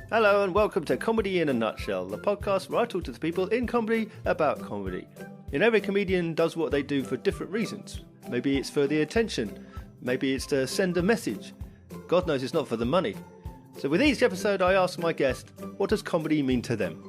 Hello and welcome to Comedy in a Nutshell, the podcast where I talk to the people in comedy about comedy. Every comedian does what they do for different reasons. Maybe it's for the attention, maybe it's to send a message. God knows it's not for the money. So with each episode I ask my guest, what does comedy mean to them?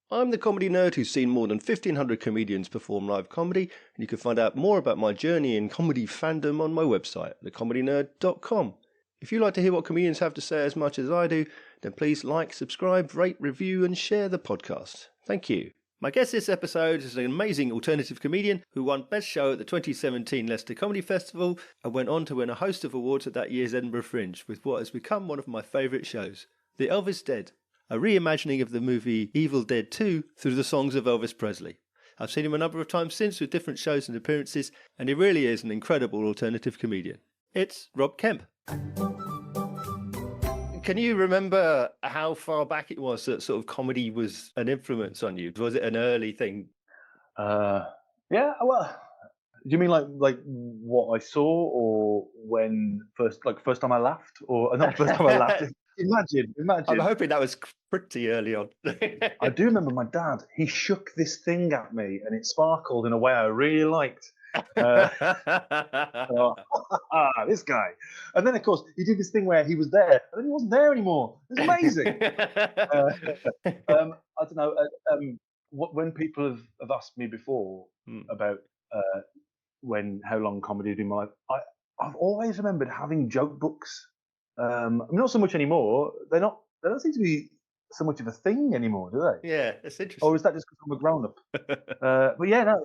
I'm the comedy nerd who's seen more than 1,500 comedians perform live comedy, and you can find out more about my journey in comedy fandom on my website, thecomedynerd.com. If you like to hear what comedians have to say as much as I do, then please like, subscribe, rate, review and share the podcast. Thank you. My guest this episode is an amazing alternative comedian who won Best Show at the 2017 Leicester Comedy Festival and went on to win a host of awards at that year's Edinburgh Fringe with what has become one of my favourite shows, The Elvis Dead, a reimagining of the movie Evil Dead 2 through the songs of Elvis Presley. I've seen him a number of times since with different shows and appearances, and he really is an incredible alternative comedian. It's Rob Kemp. Can you remember how far back it was that sort of comedy was an influence on you? Was it an early thing? Yeah, well, do you mean like what I saw, or when first time I laughed, or not first time I laughed? Imagine. I'm hoping that was pretty early on. I do remember my dad. He shook this thing at me, and it sparkled in a way I really liked. This guy. And then, of course, he did this thing where he was there, and then he wasn't there anymore. It was amazing. I don't know. When people have asked me before about how long comedy had been in my life, I've always remembered having joke books. Not so much anymore. They don't seem to be so much of a thing anymore, do they? Yeah, it's interesting. Or is that just because I'm a grown up? But yeah, no.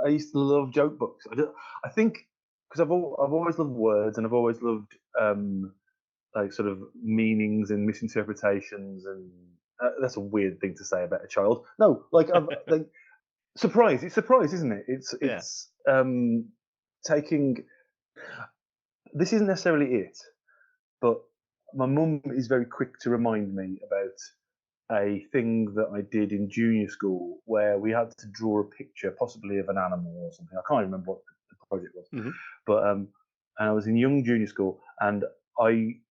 I used to love joke books. I think because I've always loved words, and I've always loved like sort of meanings and misinterpretations, and that's a weird thing to say about a child. No, like surprise. It's surprise, isn't it? It's taking. This isn't necessarily it, but my mum is very quick to remind me about a thing that I did in junior school where we had to draw a picture, possibly of an animal or something. I can't remember what the project was, but and I was in young junior school, and I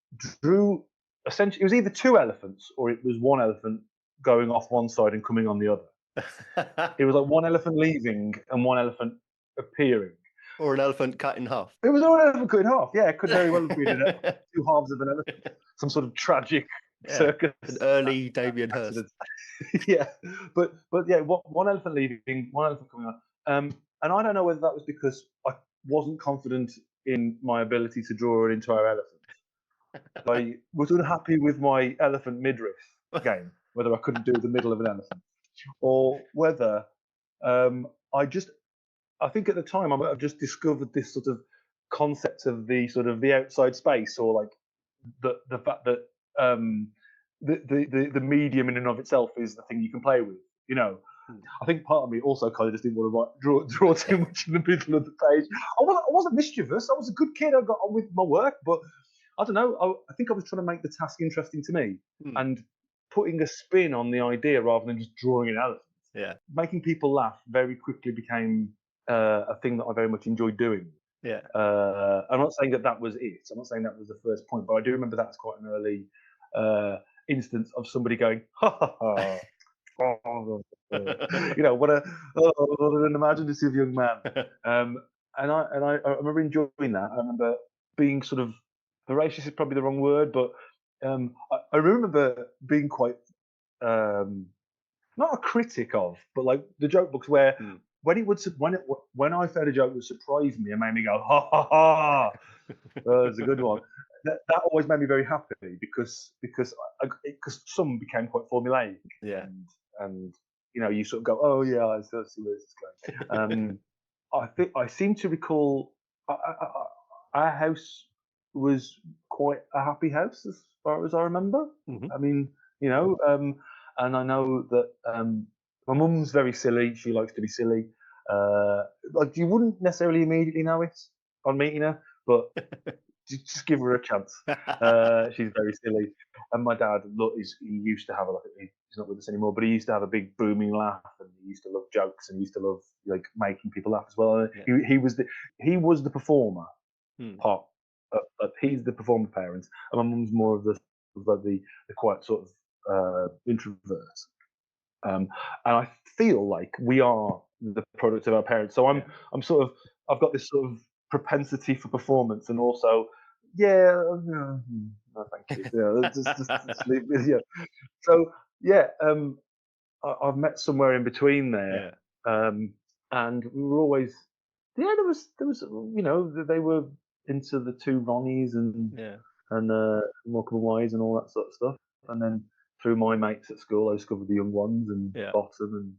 drew essentially it was either two elephants or it was one elephant going off one side and coming on the other. It was like one elephant leaving and one elephant appearing. Or an elephant cut in half. It was an elephant cut in half. Yeah, it could very well have been two halves of an elephant. Some sort of tragic circus. An early Damien Hirst. Yeah, but yeah, one elephant leaving, one elephant coming on. And I don't know whether that was because I wasn't confident in my ability to draw an entire elephant. I was unhappy with my elephant midriff game, whether I couldn't do the middle of an elephant, or whether I think at the time I might have just discovered this sort of concept of the outside space, or like the fact that the medium in and of itself is the thing you can play with. You know, I think part of me also kind of just didn't want to draw too much in the middle of the page. I wasn't mischievous. I was a good kid. I got on with my work, but I don't know. I think I was trying to make the task interesting to me and putting a spin on the idea rather than just drawing an elephant. Yeah, making people laugh very quickly became a thing that I very much enjoyed doing. Yeah. I'm not saying that was it. I'm not saying that was the first point, but I do remember that's quite an early instance of somebody going, ha ha ha. You know, what an imaginative young man. And I remember enjoying that. I remember being sort of voracious is probably the wrong word, but I remember being quite not a critic of, but like the joke books where when I found a joke that surprised me and made me go ha ha ha, that's a good one. That always made me very happy because some became quite formulaic. Yeah. And you know, you sort of go, oh yeah, I see where this is going. I seem to recall our house was quite a happy house as far as I remember. I mean, you know, and I know that my mum's very silly. She likes to be silly. Like you wouldn't necessarily immediately know it on meeting her, but just give her a chance. She's very silly. And my dad, he used to have he's not with us anymore, but he used to have a big booming laugh, and he used to love jokes, and he used to love like making people laugh as well. Yeah. He was the performer part he's the performer parent, and my mum's more of the quiet sort of introvert. And I feel like we are the product of our parents. So I'm sort of I've got this sort of propensity for performance, and also no, no thank you. Just leave me. Yeah. So yeah, I've met somewhere in between there, Yeah. and we were always there was they were into the two Ronnies Yeah. and Remarkable Wise and all that sort of stuff. And then through my mates at school, I discovered the Young Ones and Yeah. Bottom and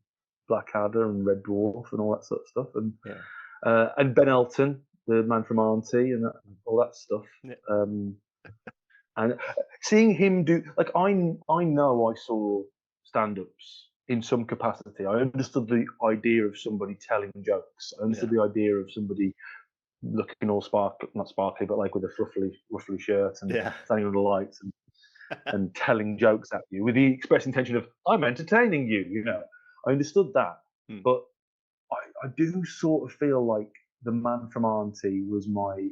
Blackadder and Red Dwarf and all that sort of stuff. Yeah. And Ben Elton, the man from Auntie, and all that stuff. Yeah. And seeing him do like I know I saw stand-ups in some capacity. I understood the idea of somebody telling jokes. I understood the idea of somebody looking all sparkly, not sparkly, but like with a ruffly shirt and Yeah. standing under the lights and telling jokes at you with the express intention of I'm entertaining you. I understood that, Mm. but I do sort of feel like the man from Auntie was my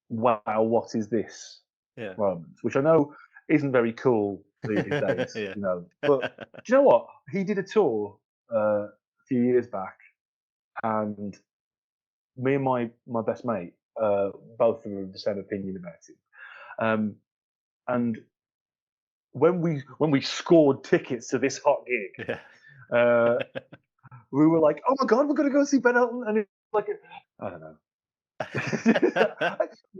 wow, what is this Yeah. moment, which I know isn't very cool these days, Yeah. But do you know what? He did a tour a few years back, and me and my best mate, both of them have the same opinion about it. And when we scored tickets to this hot gig, Yeah. uh, we were like, "Oh my god, we're gonna go see Ben Elton!" And it's like, I don't know.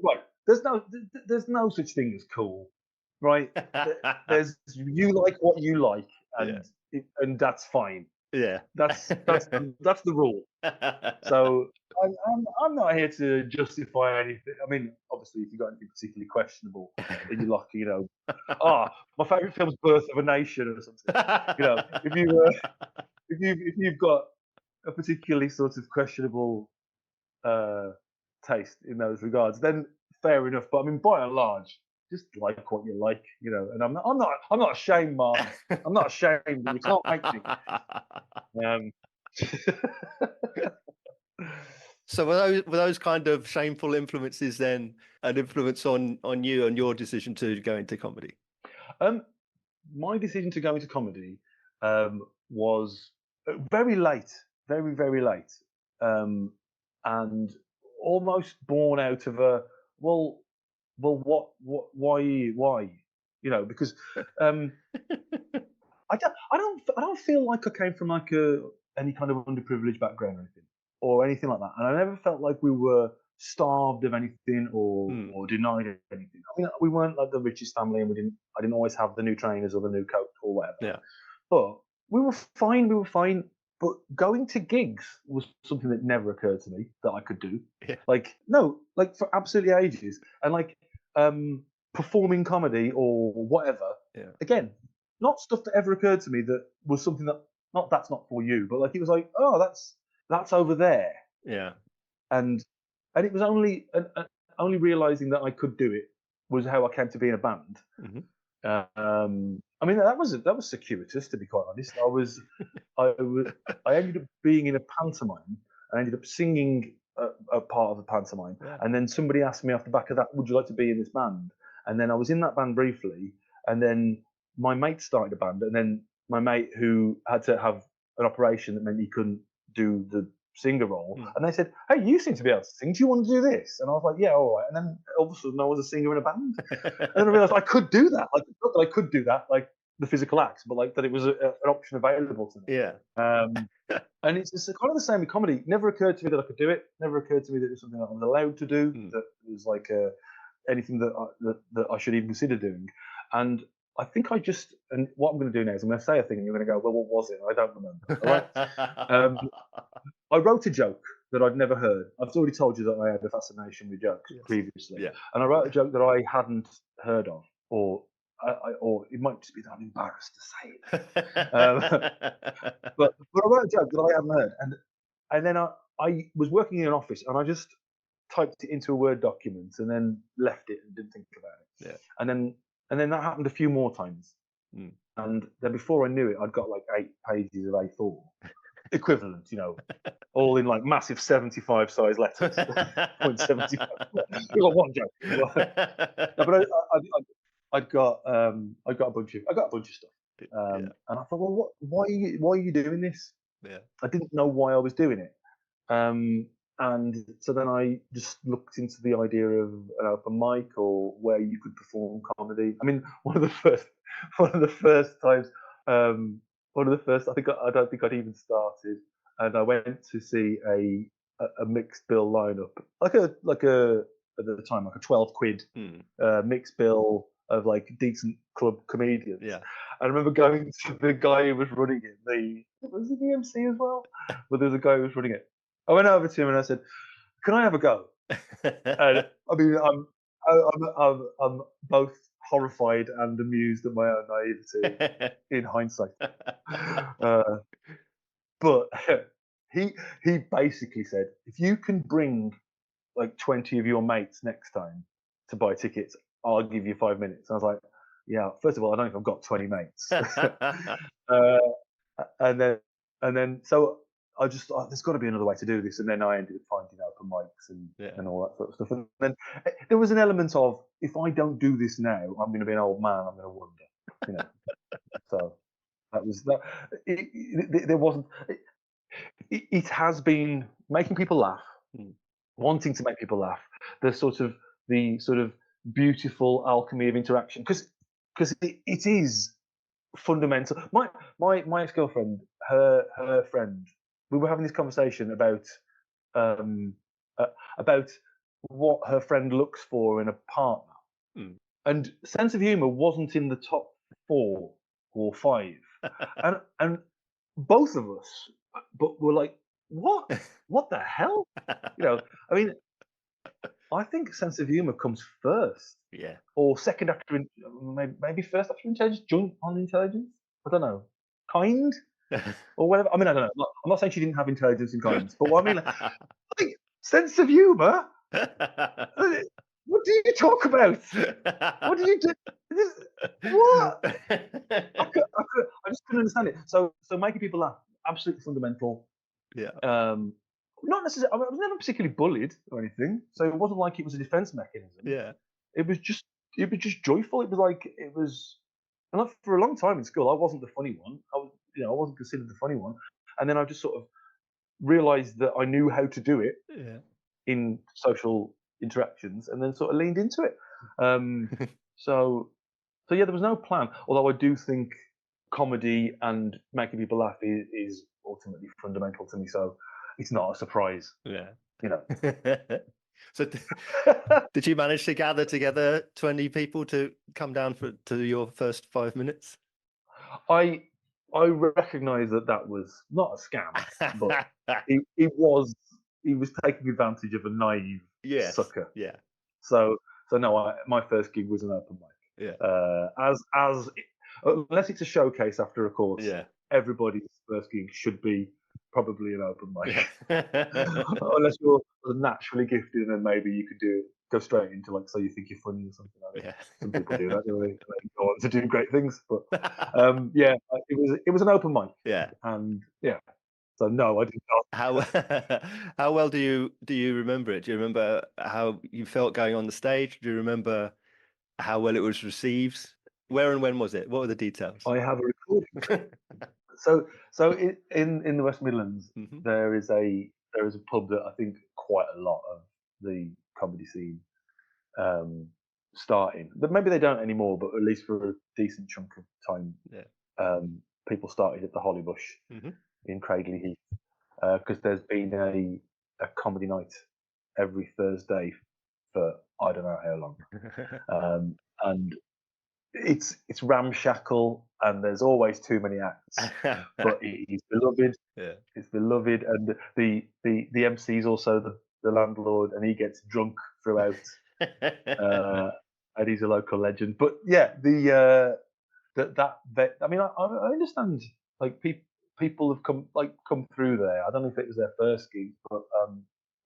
Right, there's no such thing as cool, right? There's you like what you like, Yeah. and that's fine. Yeah. That's the rule. So I'm not here to justify anything. I mean, obviously, if you've got anything particularly questionable in your locker, my favourite film's Birth of a Nation or something. If if you've got a particularly sort of questionable uh, taste in those regards, then fair enough. But I mean, by and large, just like what you like, And I'm not ashamed, Mark. I'm not ashamed, and you can't make me. Um, So were those kind of shameful influences then an influence on you and your decision to go into comedy? um, my decision to go into comedy was very late, very very late, and almost born out of a well, what, why, because um, I don't feel like I came from like any kind of underprivileged background or anything like that, and I never felt like we were starved of anything Mm. or denied anything. I mean, we weren't like the richest family, and I didn't always have the new trainers or the new coat or whatever. Yeah. But we were fine. We were fine. But going to gigs was something that never occurred to me that I could do. Yeah. Like no, like for absolutely ages, and like performing comedy or whatever. Yeah. Again, not stuff that ever occurred to me that was something that that's not for you, but like it was like, oh, that's over there, Yeah. and it was only realizing that I could do it was how I came to be in a band. Hmm. I mean, that was circuitous, to be quite honest. I ended up being in a pantomime. I ended up singing a part of the pantomime, Yeah. and then somebody asked me off the back of that, "Would you like to be in this band?" And then I was in that band briefly, and then my mate started a band, and then my mate who had to have an operation that meant he couldn't do the singer role, Mm. and they said, "Hey, you seem to be able to sing. Do you want to do this?" And I was like, "Yeah, all right." And then all of a sudden, I was a singer in a band. And then I realized I could do that. Like, not that I could do that, like the physical acts, but like that it was an option available to me. Yeah. And it's kind of the same with comedy. It never occurred to me that I could do it. Never occurred to me that it was something that I was allowed to do. Mm. That it was like anything that I should even consider doing. And I think and what I'm going to do now is I'm going to say a thing, and you're going to go, "Well, what was it?" I don't remember. All right. I wrote a joke that I'd never heard. I've already told you that I had a fascination with jokes Yes. previously, Yeah. and I wrote a joke that I hadn't heard of, or it might just be that I'm embarrassed to say it. But I wrote a joke that I hadn't heard, and then I was working in an office, and I just typed it into a Word document, and then left it and didn't think about it. Yeah. And then that happened a few more times, Mm. and then before I knew it, I'd got like 8 pages of A4, equivalent, all in like massive 75 size letters. 0.75. We got one joke. No, but I got a bunch of stuff, Yeah, and I thought, well, why are you doing this? yeah. I didn't know why I was doing it, and so then I just looked into the idea of an open mic or where you could perform comedy. I mean, one of the first times, one of the first. I don't think I'd even started, and I went to see a mixed bill lineup, like a at the time like a 12 quid Hmm. mixed bill of like decent club comedians. Yeah. I remember going to the guy who was running it. Was it the MC as well? But there was a guy who was running it. I went over to him and I said, "Can I have a go?" And I mean, I'm both horrified and amused at my own naivety in hindsight. Uh, but he he basically said, "If you can bring like 20 of your mates next time to buy tickets, I'll give you 5 minutes." And I was like, "Yeah, first of all, I don't think I've got 20 mates." uh, and then so I just thought there's got to be another way to do this, and then I ended up finding open mics Yeah. and all that sort of stuff. And then there was an element of, if I don't do this now, I'm going to be an old man. I'm going to wonder. So that was that. There wasn't. It has been making people laugh, Hmm. wanting to make people laugh. The sort of beautiful alchemy of interaction, because it is fundamental. My ex girlfriend, her friend, we were having this conversation um, uh, about what her friend looks for in a partner, Hmm. and sense of humour wasn't in the top 4 or 5, and both of us, but were like, what the hell? I mean, I think sense of humour comes first Yeah. or second after, maybe first after intelligence, joint on intelligence. I don't know, kind or whatever. I mean, I don't know. I'm not saying she didn't have intelligence and kindness, but what I mean, like sense of humour. What do you talk about? What did you do? This, what? I just couldn't understand it. So making people laugh, absolutely fundamental. Yeah. Not necessarily. I was never particularly bullied or anything, so it wasn't like it was a defense mechanism. Yeah. It was just joyful. It was like it was. And for a long time in school, I wasn't the funny one. I wasn't considered the funny one. And then I just sort of realised that I knew how to do it Yeah. in social interactions, and then sort of leaned into it. Um, so yeah, there was no plan. Although I do think comedy and making people laugh is ultimately fundamental to me. So it's not a surprise, Yeah. you know. So did you manage to gather together 20 people to come down to your first 5 minutes? I recognise that was not a scam, but he was taking advantage of a naive Yes. sucker. Yeah. So no, my first gig was an open mic. Yeah. As unless it's a showcase after a course, Yeah. everybody's first gig should be probably an open mic. Yeah. Unless you're naturally gifted, and then maybe you could go straight into like, so you think you're funny or something like that. Yeah. Some people do that, don't they? And they go on to do great things. But yeah, it was an open mic, Yeah. and yeah. So no, I did not. How how well do you remember it? Do you remember how you felt going on the stage? Do you remember how well it was received? Where and when was it? What were the details? I have a recording. So in the West Midlands, Hmm. there is a pub that I think quite a lot of the comedy scene start in. But maybe they don't anymore, but at least for a decent chunk of time, Yeah. people started at the Hollybush Hmm. in Cradley Heath, because there's been a comedy night every Thursday for I don't know how long, and it's ramshackle, and there's always too many acts, but it is beloved. Yeah. It's beloved, and the MC is also the landlord, and he gets drunk throughout, uh, and he's a local legend. But yeah, that I mean, I understand, like people have come through there. I don't know if it was their first gig, but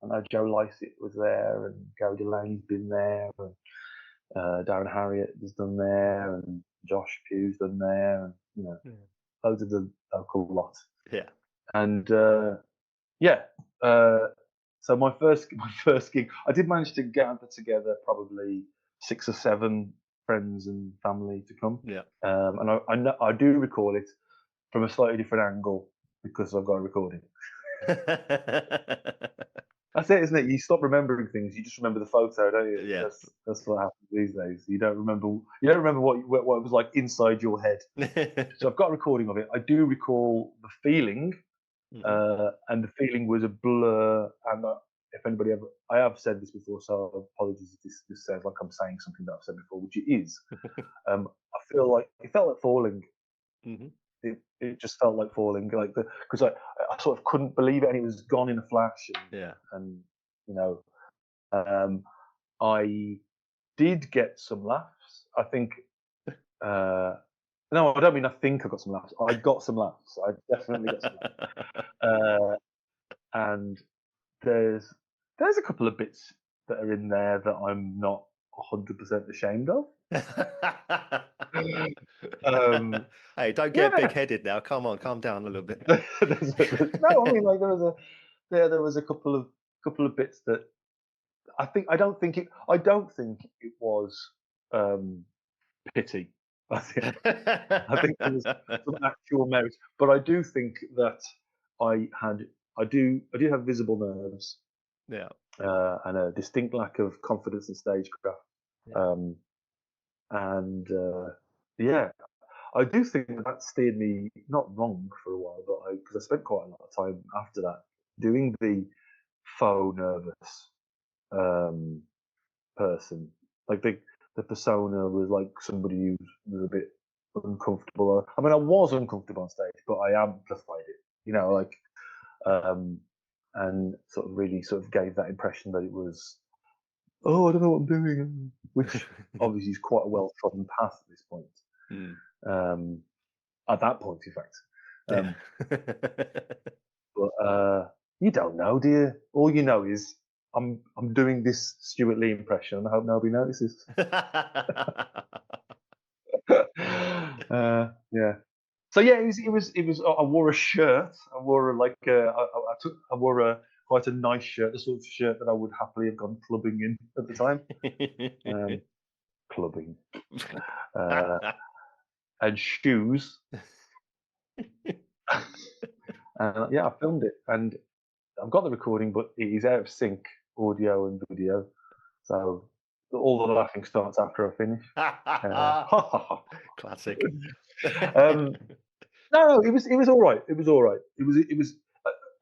I know Joe Lycett was there, and Gary Delaney's been there, and Darren Harriott has done there, and Josh Pugh's done there, and loads of the local lot. Yeah. And yeah, so my first gig, I did manage to gather together probably 6 or 7 friends and family to come. Yeah. And I do recall it from a slightly different angle because I've got a recording. That's it, isn't it? You stop remembering things, you just remember the photo, don't you? Yeah. That's what happens these days. You don't remember what it was like inside your head. So I've got a recording of it. I do recall the feeling, Mhm. and the feeling was a blur. And if anybody ever, I have said this before, so apologies if this sounds like I'm saying something that I've said before, which it is. I feel like it felt like falling. Mhm. It just felt like falling, like because I sort of couldn't believe it, and it was gone in a flash, Yeah. and you know, um, I did get some laughs. I think. No, I don't mean I think I got some laughs. I got some laughs. I definitely got some laughs. And there's a couple of bits that are in there that I'm not 100% ashamed of. Um, Hey, don't get yeah, big-headed now. Come on, calm down a little bit. no, I mean like there was a couple of bits that I don't think it was um, pity. I think I think there was some actual merit, but I do think that I had I do have visible nerves, Yeah. and a distinct lack of confidence in stagecraft. Yeah. Um, and yeah, I do think that steered me not wrong for a while, but because I spent quite a lot of time after that doing the faux nervous um, person. Like the persona was like somebody who was a bit uncomfortable. I mean, I was uncomfortable on stage, but I amplified it. Like um, and sort of really sort of gave that impression that it was, oh, I don't know what I'm doing, which obviously is quite a well trodden path at this point. Mm. Um, at that point, in fact. Yeah. Um, but you don't know, do you? All you know is I'm doing this Stuart Lee impression, and I hope nobody notices. Yeah. So yeah, it was. I wore a shirt. I wore I wore a quite a nice shirt, the sort of shirt that I would happily have gone clubbing in at the time. Clubbing uh, and shoes. And yeah, I filmed it, and I've got the recording, but it is out of sync, audio and video. So all the laughing starts after I finish. Classic. um, no, it was all right. It was all right. It was.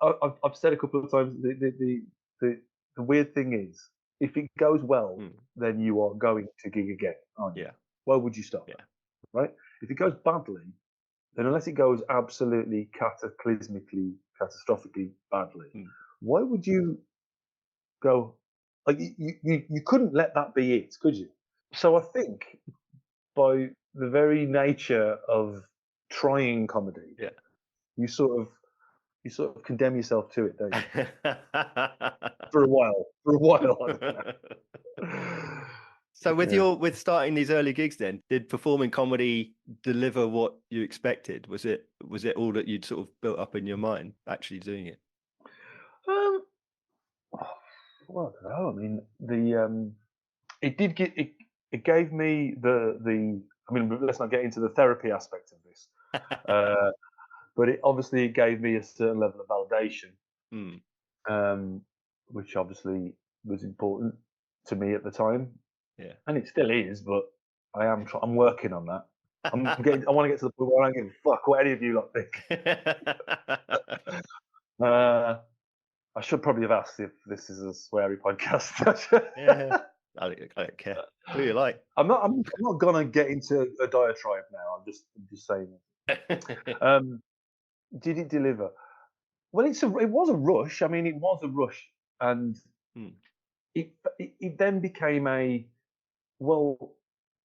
I've said a couple of times the weird thing is if it goes well, Mm. then you are going to gig again, aren't you? Yeah. Why would you stop? Yeah. Right? If it goes badly, then unless it goes absolutely catastrophically badly, Mm. why would you go? Like you couldn't let that be it, could you? So I think by the very nature of trying comedy, Yeah. you sort of condemn yourself to it, don't you? For a while. For a while. I don't know. So with Yeah. starting these early gigs then, did performing comedy deliver what you expected? Was it all that you'd sort of built up in your mind actually doing it? Um, well, I don't know. I mean, it did get it gave me the. I mean, let's not get into the therapy aspect of this, uh, but it obviously gave me a certain level of validation, Mm. um, which obviously was important to me at the time, Yeah. and it still is. But I'm working on that. I want to get to the point where I don't give a fuck what any of you lot think. Uh, I should probably have asked if this is a sweary podcast. Yeah. I don't care. Who you like? I'm not gonna get into a diatribe now. I'm just saying. Um, did it deliver? Well, it was a rush. I mean, it was a rush, and Mm. it then became a, well.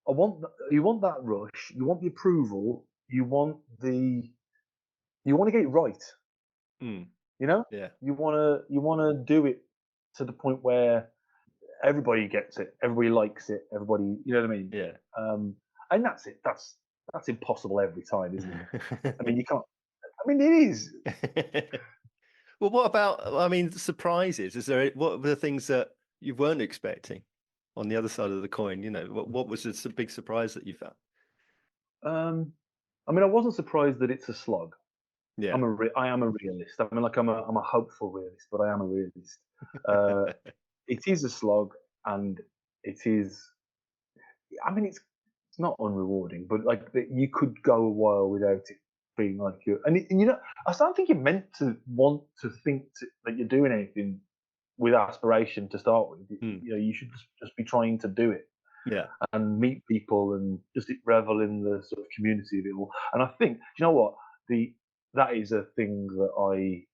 You want that rush. You want the approval. You want to get it right. Mm. You know, Yeah. you wanna do it to the point where everybody gets it, everybody likes it, everybody, you know what I mean? Yeah. And that's it. That's impossible every time, isn't it? I mean, you can't. I mean, it is. Well, what about, I mean, surprises? What were the things that you weren't expecting on the other side of the coin? You know, what was the big surprise that you found? I mean, I wasn't surprised that it's a slog. Yeah. I am a realist. I mean, like I'm a hopeful realist, but I am a realist. Uh, it is a slog, and it is. I mean, it's not unrewarding, but like you could go a while without it being like you. And you know, I don't think you're meant to want to think that you're doing anything with aspiration to start with. Hmm. You know, you should just be trying to do it Yeah. and meet people and just revel in the sort of community of it all. And I think, you know what, that is a thing that I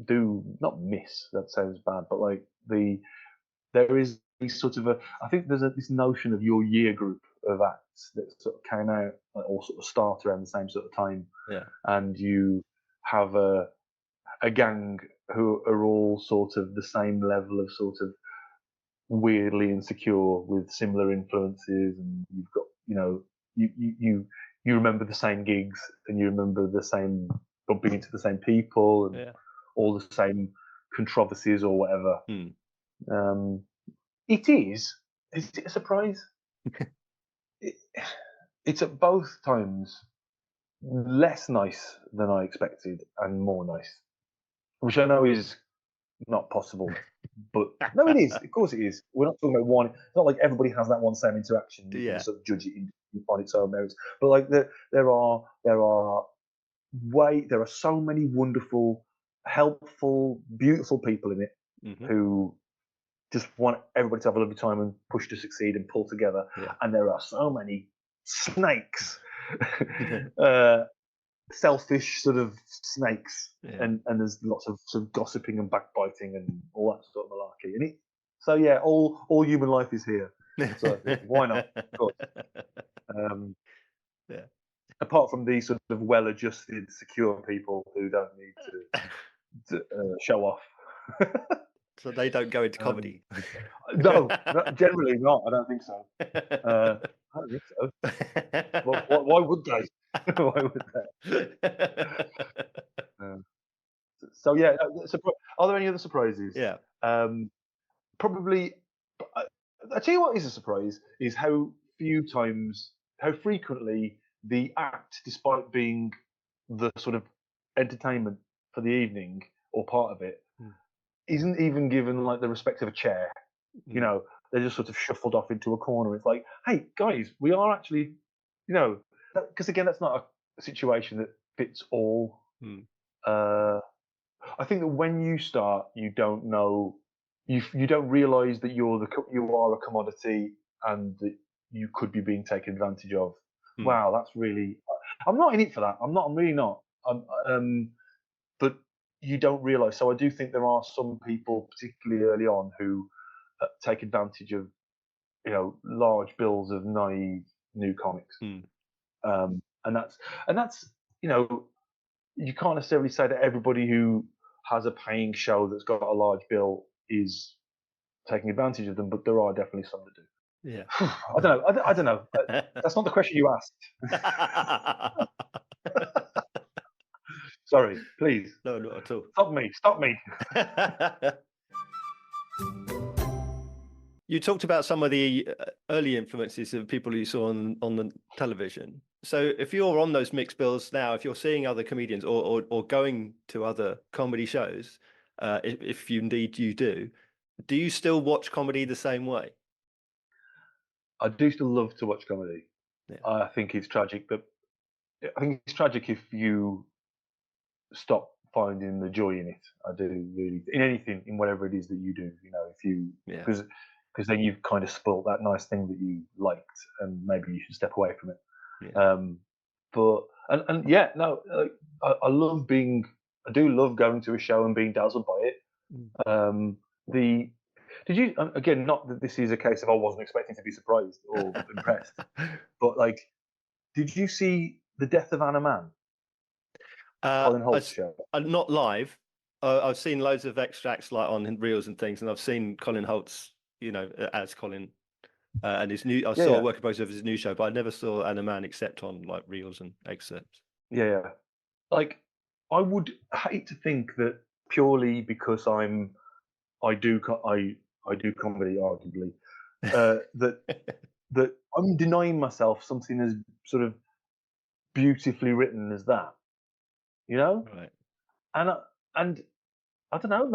do not miss. That sounds bad, but like there is this sort of I think there's this notion of your year group of acts that sort of came out like, or sort of start around the same sort of time, Yeah. and you have a gang who are all sort of the same level of sort of weirdly insecure with similar influences, and you've got you remember the same gigs, and you remember the same bumping into the same people and Yeah. all the same controversies or whatever. Hmm. Um, it is. Is it a surprise? It, it's at both times less nice than I expected and more nice, which I know is not possible. But no, it is. Of course, it is. We're not talking about one. It's not like everybody has that one same interaction. You can Yeah. sort of judge it on its own merits. But like there are so many wonderful, helpful, beautiful people in it Hmm. who just want everybody to have a lovely time and push to succeed and pull together. Yeah. And there are so many snakes, uh, selfish sort of snakes, Yeah. and there's lots of sort of gossiping and backbiting and all that sort of malarkey. So yeah, all human life is here. So I think, why not? Of course. Um, Yeah. apart from these sort of well-adjusted, secure people who don't need to show off. So they don't go into um, comedy. no, generally not. I don't think so. I don't think so. Well, why would they? Why would they? Um, so yeah, are there any other surprises? Yeah. Um, probably. I, I tell you what is a surprise is how frequently the act, despite being the sort of entertainment for the evening or part of it, Mm. isn't even given like the respect of a chair. You Mm. know, they're just sort of shuffled off into a corner. It's like, hey guys, we are actually, because again, that's not a situation that fits all. Mm. Uh, I think that when you start, you don't know, you don't realise that you are a commodity and that you could be being taken advantage of. Mm. Wow, that's really. I'm not in it for that. I'm not. I'm really not. But you don't realise. So I do think there are some people, particularly early on, who take advantage of large bills of naive new comics. Mm. And that's you can't necessarily say that everybody who has a paying show that's got a large bill is taking advantage of them, but there are definitely some that do. Yeah. I don't know. I don't know. That's not the question you asked. Sorry, please No, not at all. stop me. Stop me. You talked about some of the early influences of people you saw on the television. So if you're on those mixed bills now, if you're seeing other comedians or going to other comedy shows, if you indeed you do you still watch comedy the same way? I do still love to watch comedy. Yeah. I think it's tragic that I think it's tragic if you stop finding the joy in it. I do really in anything, in whatever it is that you do. If you Yeah. because then you've kind of spoilt that nice thing that you liked, and maybe you should step away from it. Yeah. But and yeah, no, I love being. I do love going to a show and being dazzled by it. Mm. The did you again? Not that this is a case of I wasn't expecting to be surprised or impressed, but like, did you see the death of Anna Mann, Colin Holt's show? Not live. I've seen loads of extracts like on reels and things, and I've seen Colin Holtz, as Colin, and his new. I Yeah, saw a yeah, work in progress of his new show, but I never saw Anna Man except on like reels and excerpts. yeah, yeah. Like, I would hate to think that purely because I do comedy, arguably, that I'm denying myself something as sort of beautifully written as that, you know? Right. And and I don't know,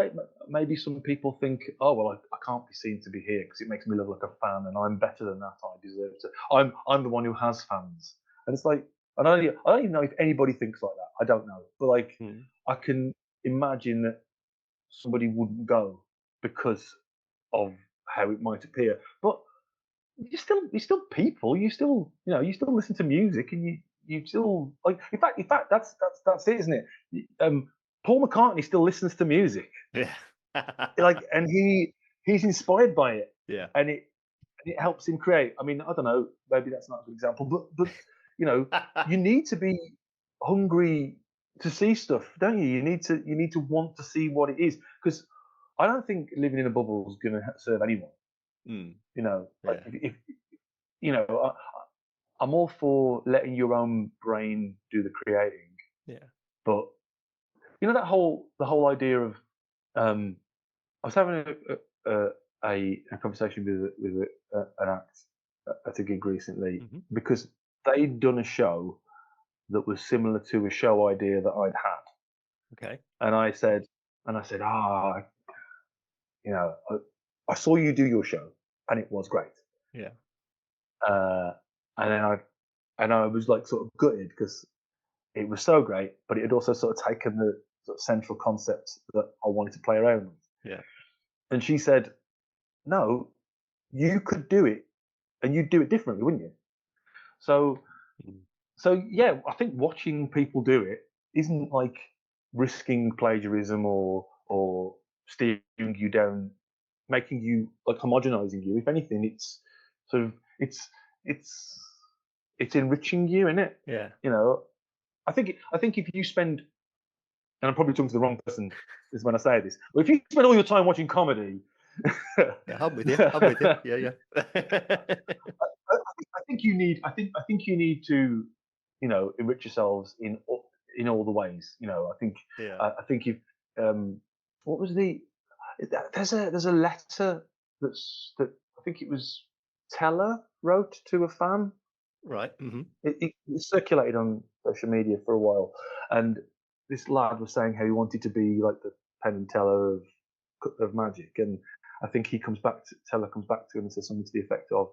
maybe some people think, oh well, I can't be seen to be here because it makes me look like a fan, and I'm better than that. I deserve to. I'm the one who has fans, and it's like I don't even know if anybody thinks like that. I don't know, but like Mm. I can imagine that somebody wouldn't go because of how it might appear. But you're still people. You still you still listen to music, and you still like. In fact, that's it, isn't it? Paul McCartney still listens to music, Yeah. like, and he's inspired by it, Yeah. and it helps him create. I mean, I don't know, maybe that's not a good example, but you know, you need to be hungry to see stuff, don't you? You need to want to see what it is, because I don't think living in a bubble is going to serve anyone. Mm. Like Yeah. if you know, I'm all for letting your own brain do the creating, Yeah. but that the whole idea of um, I was having a conversation with an act at a gig recently, Mhm. because they'd done a show that was similar to a show idea that I'd had, Okay. and I said, I saw you do your show, and it was great, Yeah. uh, and then I was like sort of gutted because it was so great, but it had also sort of taken the sort of central concept that I wanted to play around with. Yeah. And she said, "No, you could do it, and you'd do it differently, wouldn't you?" So, Mm. yeah, I think watching people do it isn't like risking plagiarism or steering you down, making you like homogenizing you. If anything, it's sort of it's it's enriching you, isn't it? Yeah. You know, I think if you spend, and I'm probably talking to the wrong person is when I say this, but if you spend all your time watching comedy, Yeah. I'm with you. I'm with you. Yeah. Yeah. I think you need to, enrich yourselves in all the ways. I think Yeah. I think if what was the there's a letter that I think it was Teller wrote to a fan. Right. Hmm. It circulated on social media for a while, and this lad was saying how he wanted to be like the Penn and Teller of magic, and I think Teller comes back to him and says something to the effect of,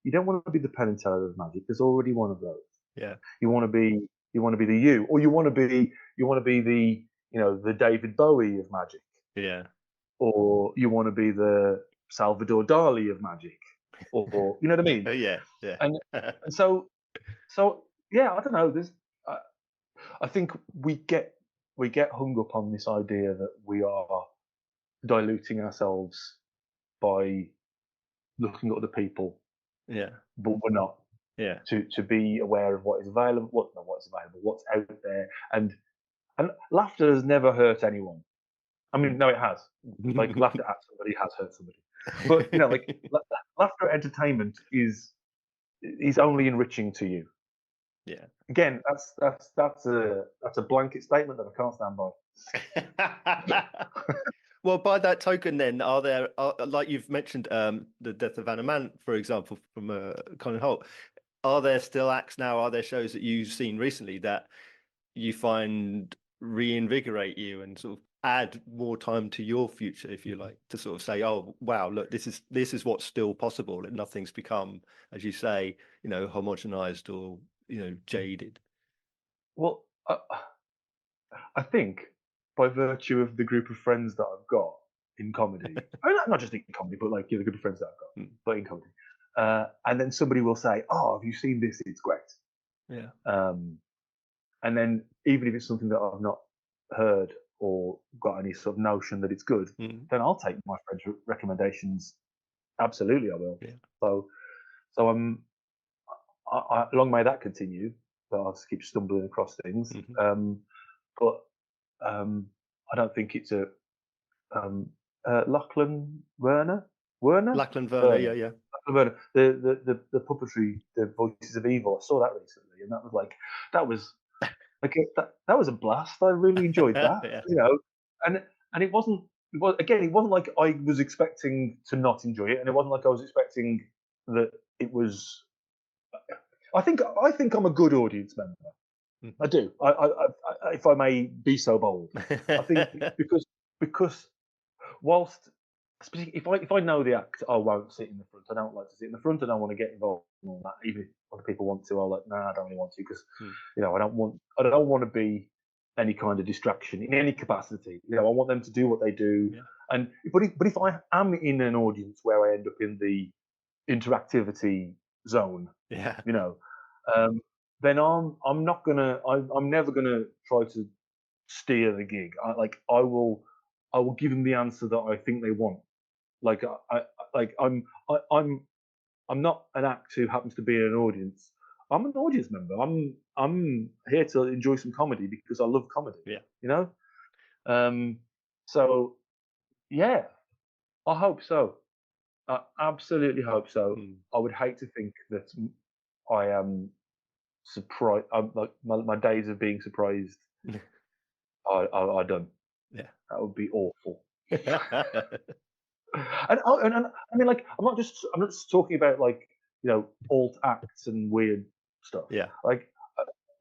"You don't want to be the Penn and Teller of magic. There's already one of those. Yeah. You want to be the you, or you want to be the the David Bowie of magic, Yeah. or you want to be the Salvador Dali of magic, or you know what I mean." Yeah. Yeah. And and so yeah, I don't know. Uh, I think we get hung up on this idea that we are diluting ourselves by looking at other people, Yeah. but we're not. Yeah. To be aware of what is available, what's available, what's out there, and laughter has never hurt anyone. I mean, no, it has. Like laughter at somebody has hurt somebody, but like laughter at entertainment is only enriching to you. Yeah. Again, that's a blanket statement that I can't stand by. Well, by that token, then, like you've mentioned, the death of Anna Mann, for example, from Colin Holt. Are there still acts now? Are there shows that you've seen recently that you find reinvigorate you and sort of add more time to your future, if you like, to sort of say, "Oh, wow, look, this is what's still possible, and nothing's become, as you say, homogenized or jaded." Well, I think by virtue of the group of friends that I've got in comedy, I mean, not just in comedy, but like the group of friends that I've got, Mm. but in comedy, and then somebody will say, "Oh, have you seen this? It's great." Yeah. Um, and then even if it's something that I've not heard or got any sort of notion that it's good, Mm. then I'll take my friends' recommendations. Absolutely, I will. Yeah. So, so long may that continue. But I'll just keep stumbling across things. Hmm. But I don't think it's a Lachlan Werner, Lachlan Werner, Werner, yeah, yeah. Lachlan Werner. The puppetry, the Voices of Evil. I saw that recently, and that was Like that was a blast. I really enjoyed that, Yeah. and it wasn't. It wasn't like I was expecting to not enjoy it, and it wasn't like I was expecting that it was. I think I'm a good audience member. I Mhm. do. If I may be so bold, I think because whilst if I know the act, I won't sit in the front. I don't like to sit in the front. I don't want to get involved in all that. Even if other people want to, I'll like, no, I don't really want to because Mm. I don't want to be any kind of distraction in any capacity. I want them to do what they do. Yeah. And but if I am in an audience where I end up in the interactivity zone, Yeah. you know, um, then I'm not gonna I'm never gonna try to steer the gig. I will give them the answer that I think they want. Like like I'm not an act who happens to be in an audience. I'm an audience member. I'm here to enjoy some comedy because I love comedy. Yeah. You know. Um, so yeah, I hope so. I absolutely hope so. Mm. I would hate to think that I am surprised. I'm like my days of being surprised are done. Yeah. That would be awful. And I mean, like, I'm not just talking about like alt acts and weird stuff. Yeah. Like,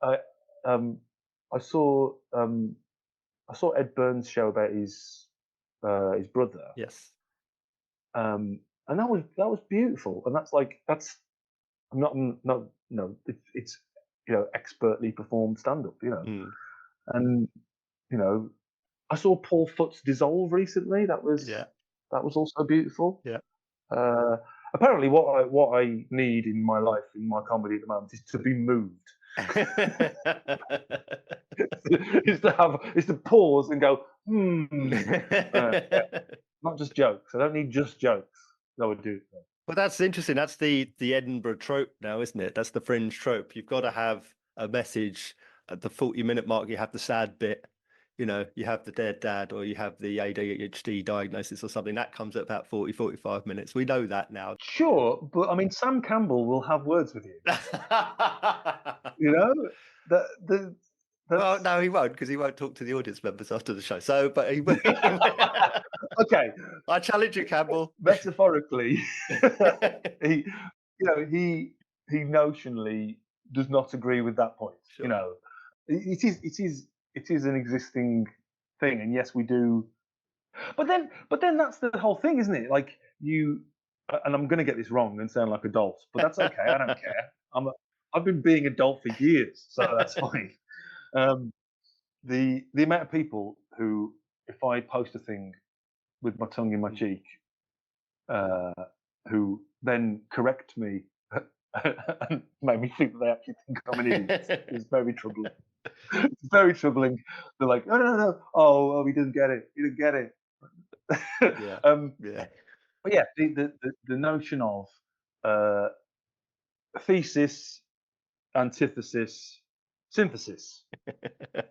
I um I saw um I saw Ed Burns' show about his brother, Yes. and that was beautiful. And that's not it's expertly performed stand up, Mm. and you know I saw Paul Foot's Dissolve recently. That was Yeah. that was also beautiful. Yeah. Uh, apparently, what I need in my life, in my comedy at the moment, is to be moved. is to pause and go, yeah, not just jokes. I don't need just jokes. That would do. Well, that's interesting. That's the Edinburgh trope now, isn't it? That's the fringe trope. You've got to have a message at the 40-minute mark. You have the sad bit, you have the dead dad, or you have the ADHD diagnosis or something. That comes at about 40, 45 minutes. We know that now. Sure, but I mean, Sam Campbell will have words with you. You know that the Well, that's no, he won't, because he won't talk to the audience members after the show. So, but he will. okay. I challenge you, Campbell. Metaphorically, he he notionally does not agree with that point. Sure. It is an existing thing, and yes, we do. But then that's the whole thing, isn't it? Like and I'm going to get this wrong and sound like a dolt, but that's okay. I don't care. I've been being a dolt for years, so that's fine. Um, the amount of people who, if I post a thing with my tongue in my Mm. cheek, uh, who then correct me and make me think that they actually think I'm an idiot is very troubling. It's very troubling. They're like, no, no, no. Oh, he doesn't get it. He didn't get it. Yeah. um, Yeah. but yeah, the notion of uh, thesis, antithesis, synthesis.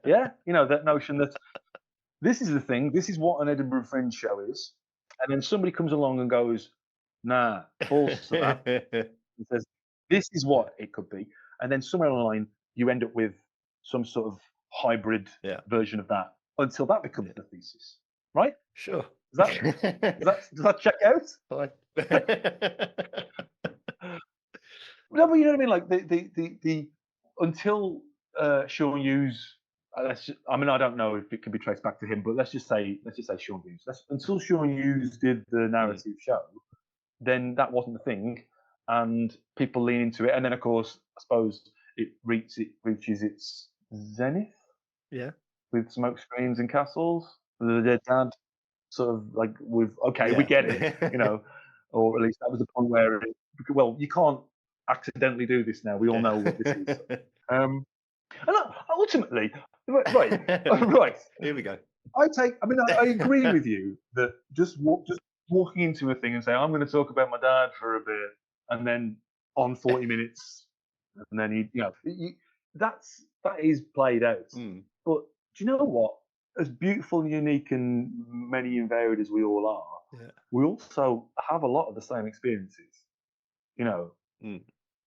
Yeah, that notion that this is the thing. This is what an Edinburgh Fringe show is, and then somebody comes along and goes, "Nah, false to that." And says, "This is Yeah. what it could be," and then somewhere along the line, you end up with some sort of hybrid Yeah. version of that until that becomes Yeah. the thesis, right? Sure. Does that does that check out? Fine. No, but you know what I mean. Like the until Sean Hughes. I mean, I don't know if it can be traced back to him, but let's just say Sean Hughes. Until Sean Hughes did the Mm. narrative show, then that wasn't the thing, and people lean into it. And then, of course, I suppose it reaches its zenith Yeah. with smoke screens and castles. The dead dad sort of like okay, we Yeah. get it, or at least that was the point where well, you can't accidentally do this now. We all know what this is. Um, and ultimately, right, right. Here we go. I mean, I agree with you that just walking into a thing and saying, I'm going to talk about my dad for a bit, and then on 40 minutes, and then that is played out. Mm. But do you know what? As beautiful and unique and many and varied as we all are, Yeah. we also have a lot of the same experiences. You know, Mm.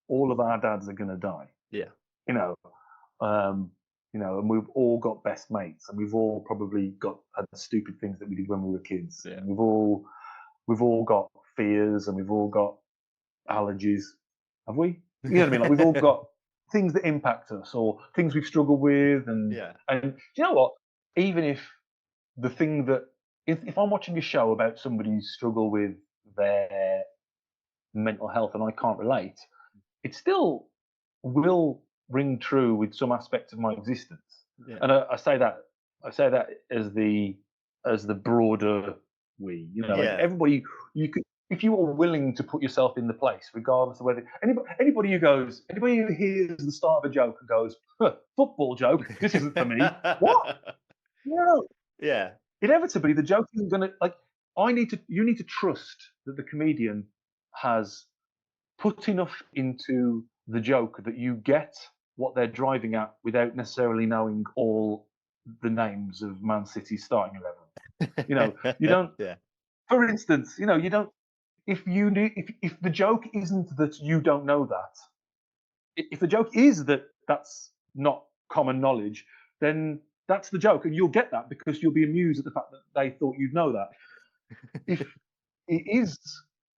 all of our dads are going to die. Yeah. You know, um, and we've all got best mates, and we've all probably had stupid things that we did when we were kids. Yeah. And we've all got fears, and we've all got allergies. Have we? You know what I mean? Like, we've all got things that impact us, or things we've struggled with, and Yeah. do you know what? Even if the thing that if I'm watching a show about somebody's struggle with their mental health and I can't relate, it still will ring true with some aspect of my existence. Yeah. And I say that as the broader we, like Yeah. everybody, you could, if you are willing to put yourself in the place, regardless of whether anybody who hears the start of a joke and goes, huh, football joke, this isn't for me. What? No, Yeah. inevitably the joke isn't going to, like, you need to trust that the comedian has put enough into the joke that you get what they're driving at without necessarily knowing all the names of Man City's starting 11. You don't. Yeah. For instance, you don't. If the joke isn't that you don't know that, if the joke is that that's not common knowledge, then that's the joke, and you'll get that because you'll be amused at the fact that they thought you'd know that. If it is,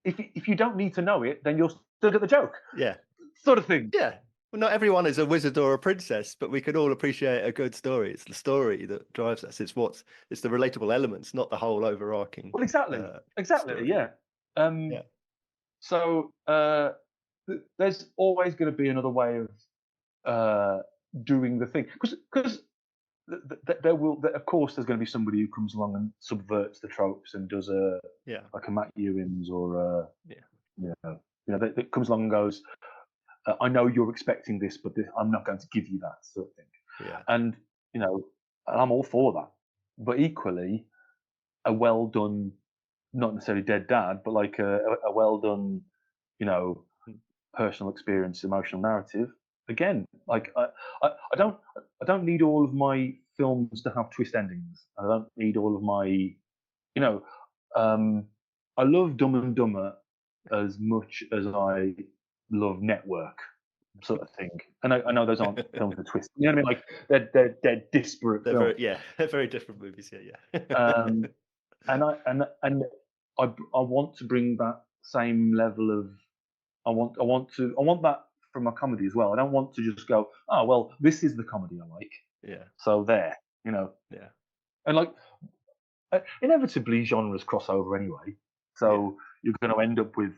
if you don't need to know it, then you'll still get the joke. Yeah. Sort of thing. Yeah. Well, not everyone is a wizard or a princess, but we can all appreciate a good story. It's the story that drives us. It's the relatable elements, not the whole overarching. Well, exactly. Story. Yeah. Yeah. So there's always going to be another way of doing the thing, because of course, there's going to be somebody who comes along and subverts the tropes and does like a Matt Ewins or that comes along and goes, I know you're expecting this, but I'm not going to give you that, sort of thing. Yeah. And I'm all for that. But equally, a well done, not necessarily dead dad, but like a well done, personal experience, emotional narrative. Again, like I don't need all of my films to have twist endings. I don't need all of my, I love Dumb and Dumber as much as I love Network, sort of thing. And I know those aren't films with twists. You know what I mean? Like they're disparate films. They're very different movies. Yeah. And I want to bring that same level of I want that from my comedy as well. I don't want to just go, oh well, this is the comedy I like. Yeah. So there, Yeah. And like inevitably genres cross over anyway. So you're going to end up with,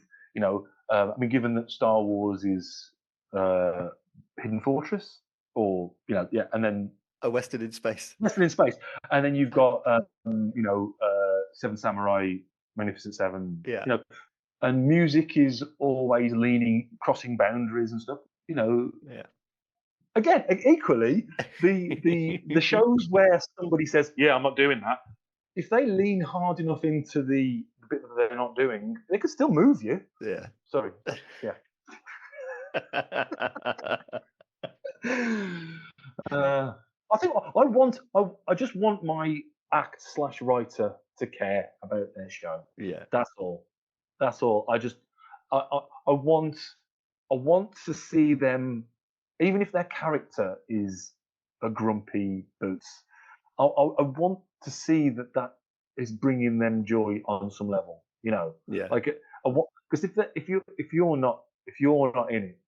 given that Star Wars is Hidden Fortress, or and then A Western in Space. And then you've got Seven Samurai, Magnificent Seven. Yeah. And music is always crossing boundaries and stuff. Yeah. Again, equally, the shows where somebody says, "Yeah, I'm not doing that," if they lean hard enough into the bit that they're not doing, they could still move you. Yeah. Sorry. Yeah. I just want my act/writer to care about their show. Yeah. That's all. I want to see them, even if their character is a grumpy boots. I want to see that is bringing them joy on some level. Yeah. Like because if you're not in it,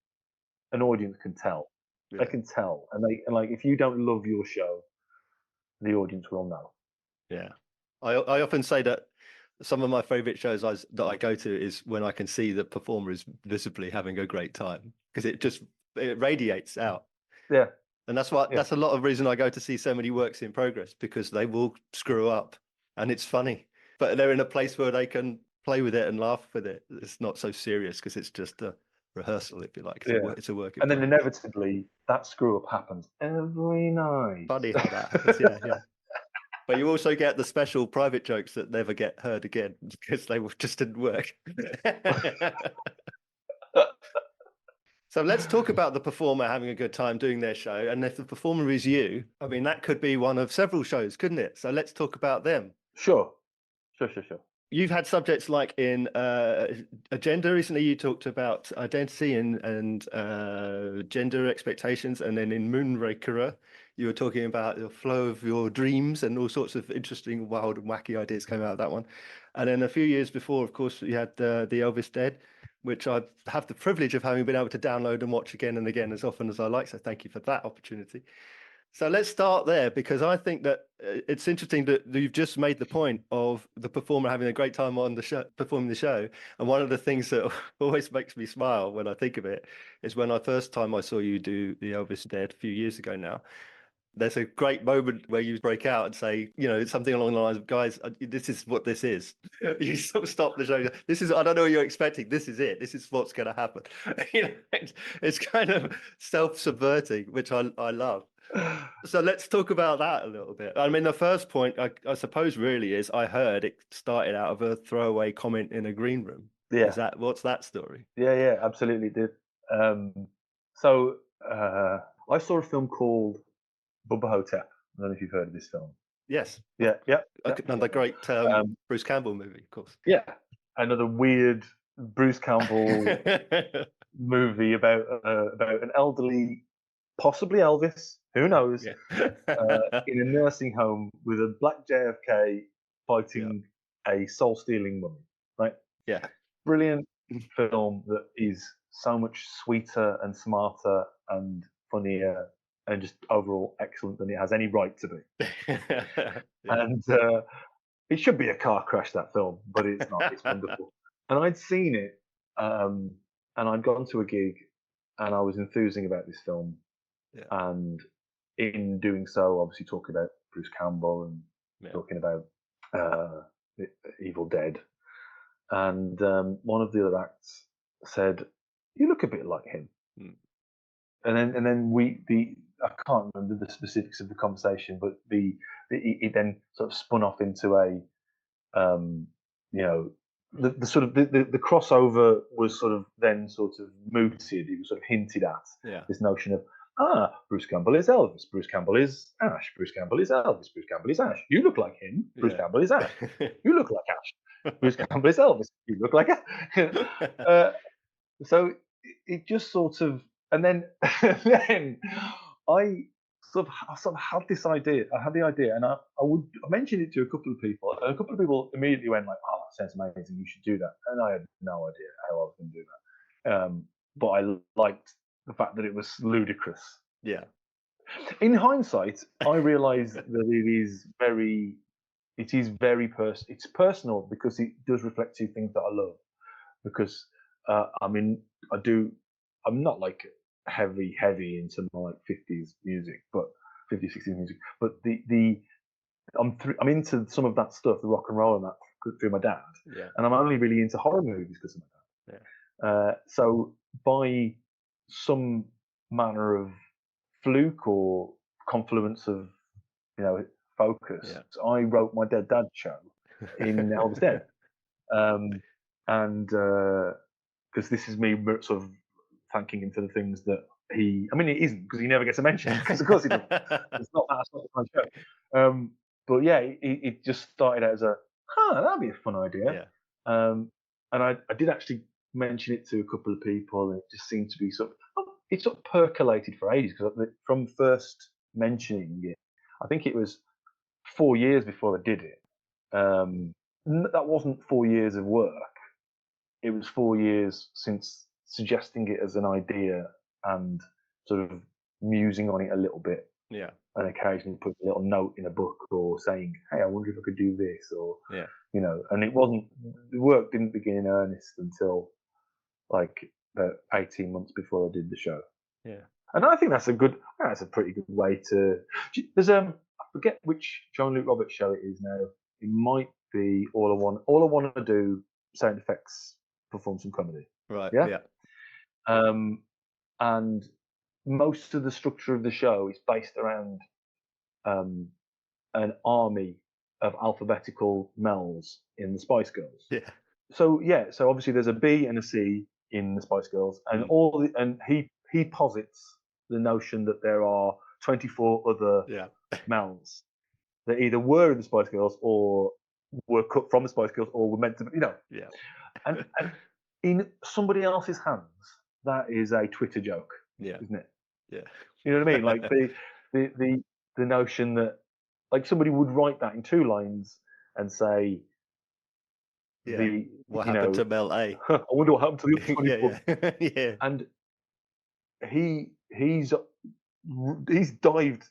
an audience can tell. Yeah. They can tell, and like if you don't love your show, the audience will know. Yeah. I often say that some of my favorite shows that I go to is when I can see the performer is visibly having a great time, because it radiates out. Yeah. And that's a lot of reason I go to see so many works in progress, because they will screw up and it's funny, but they're in a place where they can play with it and laugh with it. It's not so serious because it's just a rehearsal, if you like. It's a work in and then progress. inevitably that screw up happens every night. Funny how that happens. Yeah. But you also get the special private jokes that never get heard again because they just didn't work. So let's talk about the performer having a good time doing their show. And if the performer is you, I mean, that could be one of several shows, couldn't it? So let's talk about them. Sure. You've had subjects like in Agenda recently. You talked about identity and gender expectations. And then in Moonraker, You were talking about the flow of your dreams, and all sorts of interesting, wild, and wacky ideas came out of that one. And then a few years before, of course, you had the Elvis Dead, which I have the privilege of having been able to download and watch again and again as often as I like. So thank you for that opportunity. So let's start there, because I think that it's interesting that you've just made the point of the performer having a great time on the show, performing the show. And one of the things that always makes me smile when I think of it is when I first time I saw you do the Elvis Dead a few years ago now. There's a great moment where you break out and say, something along the lines of, guys, this is what this is. You sort of stop the show. This is, I don't know what you're expecting. This is it. This is what's going to happen. It's kind of self-subverting, which I love. So let's talk about that a little bit. I mean, the first point, I suppose, really is I heard it started out of a throwaway comment in a green room. Yeah. What's that story? Yeah, absolutely did. So I saw a film called Bubba Hotep. I don't know if you've heard of this film. Yes. Yeah. Another great Bruce Campbell movie, of course. Yeah, another weird Bruce Campbell movie about an elderly, possibly Elvis, who knows, Yeah. in a nursing home with a black JFK fighting a soul-stealing mummy. Right? Yeah. Brilliant film that is so much sweeter and smarter and funnier and just overall excellent than it has any right to be. Yeah. And it should be a car crash, that film, but it's not. It's wonderful. And I'd seen it, and I'd gone to a gig, and I was enthusing about this film. Yeah. And in doing so, obviously talking about Bruce Campbell and talking about Evil Dead. And one of the other acts said, "You look a bit like him." Mm. And then I can't remember the specifics of the conversation, but it then sort of spun off into a the sort of the crossover was sort of then sort of mooted. It was sort of hinted at this notion of Bruce Campbell is Elvis, Bruce Campbell is Ash, Bruce Campbell is Elvis, Bruce Campbell is Ash. You look like him, Bruce Campbell is Ash. You look like Ash, Bruce Campbell is Elvis. You look like so it just sort of, and then then I sort of had this idea. I had the idea, and I mentioned it to a couple of people, and a couple of people immediately went like, "Oh, that sounds amazing! You should do that." And I had no idea how I was going to do that, but I liked the fact that it was ludicrous. Yeah. In hindsight, I realise that it is very personal. It's personal because it does reflect two things that I love. Because I'm not like heavy into my like 50s music, but 50s, 60s music. But I'm into some of that stuff, the rock and roll and that through my dad. Yeah. And I'm only really into horror movies because of my dad. Yeah. So by some manner of fluke or confluence of focus, I wrote my Dead Dad show in Elvis Dead. And because this is me sort of thanking him for the things that it isn't, because he never gets a mention, because of course he doesn't. That's not my show. But yeah, it just started out as that'd be a fun idea. Yeah. And I did actually mention it to a couple of people, and it just seemed to be it sort of percolated for ages, because from first mentioning it, I think it was 4 years before I did it. That wasn't 4 years of work. It was 4 years since suggesting it as an idea and sort of musing on it a little bit. Yeah. And occasionally put a little note in a book or saying, "Hey, I wonder if I could do this," or and the work didn't begin in earnest until like about 18 months before I did the show. Yeah. And I think that's a pretty good way to. There's I forget which Jean-Luc Roberts show it is now. It might be All I Want to Do sound effects, perform some comedy. Right. Yeah. And most of the structure of the show is based around an army of alphabetical Mel's in the Spice Girls. Yeah. So obviously there's a B and a C in the Spice Girls, and and he posits the notion that there are 24 other Mel's that either were in the Spice Girls or were cut from the Spice Girls or were meant to be, Yeah. And in somebody else's hands, that is a Twitter joke, isn't it? Yeah. You know what I mean? Like the notion that like somebody would write that in 2 lines and say Yeah. the What you happened know, to Mel A? I wonder what happened to the other Yeah, 24. yeah. Yeah. And he's he's dived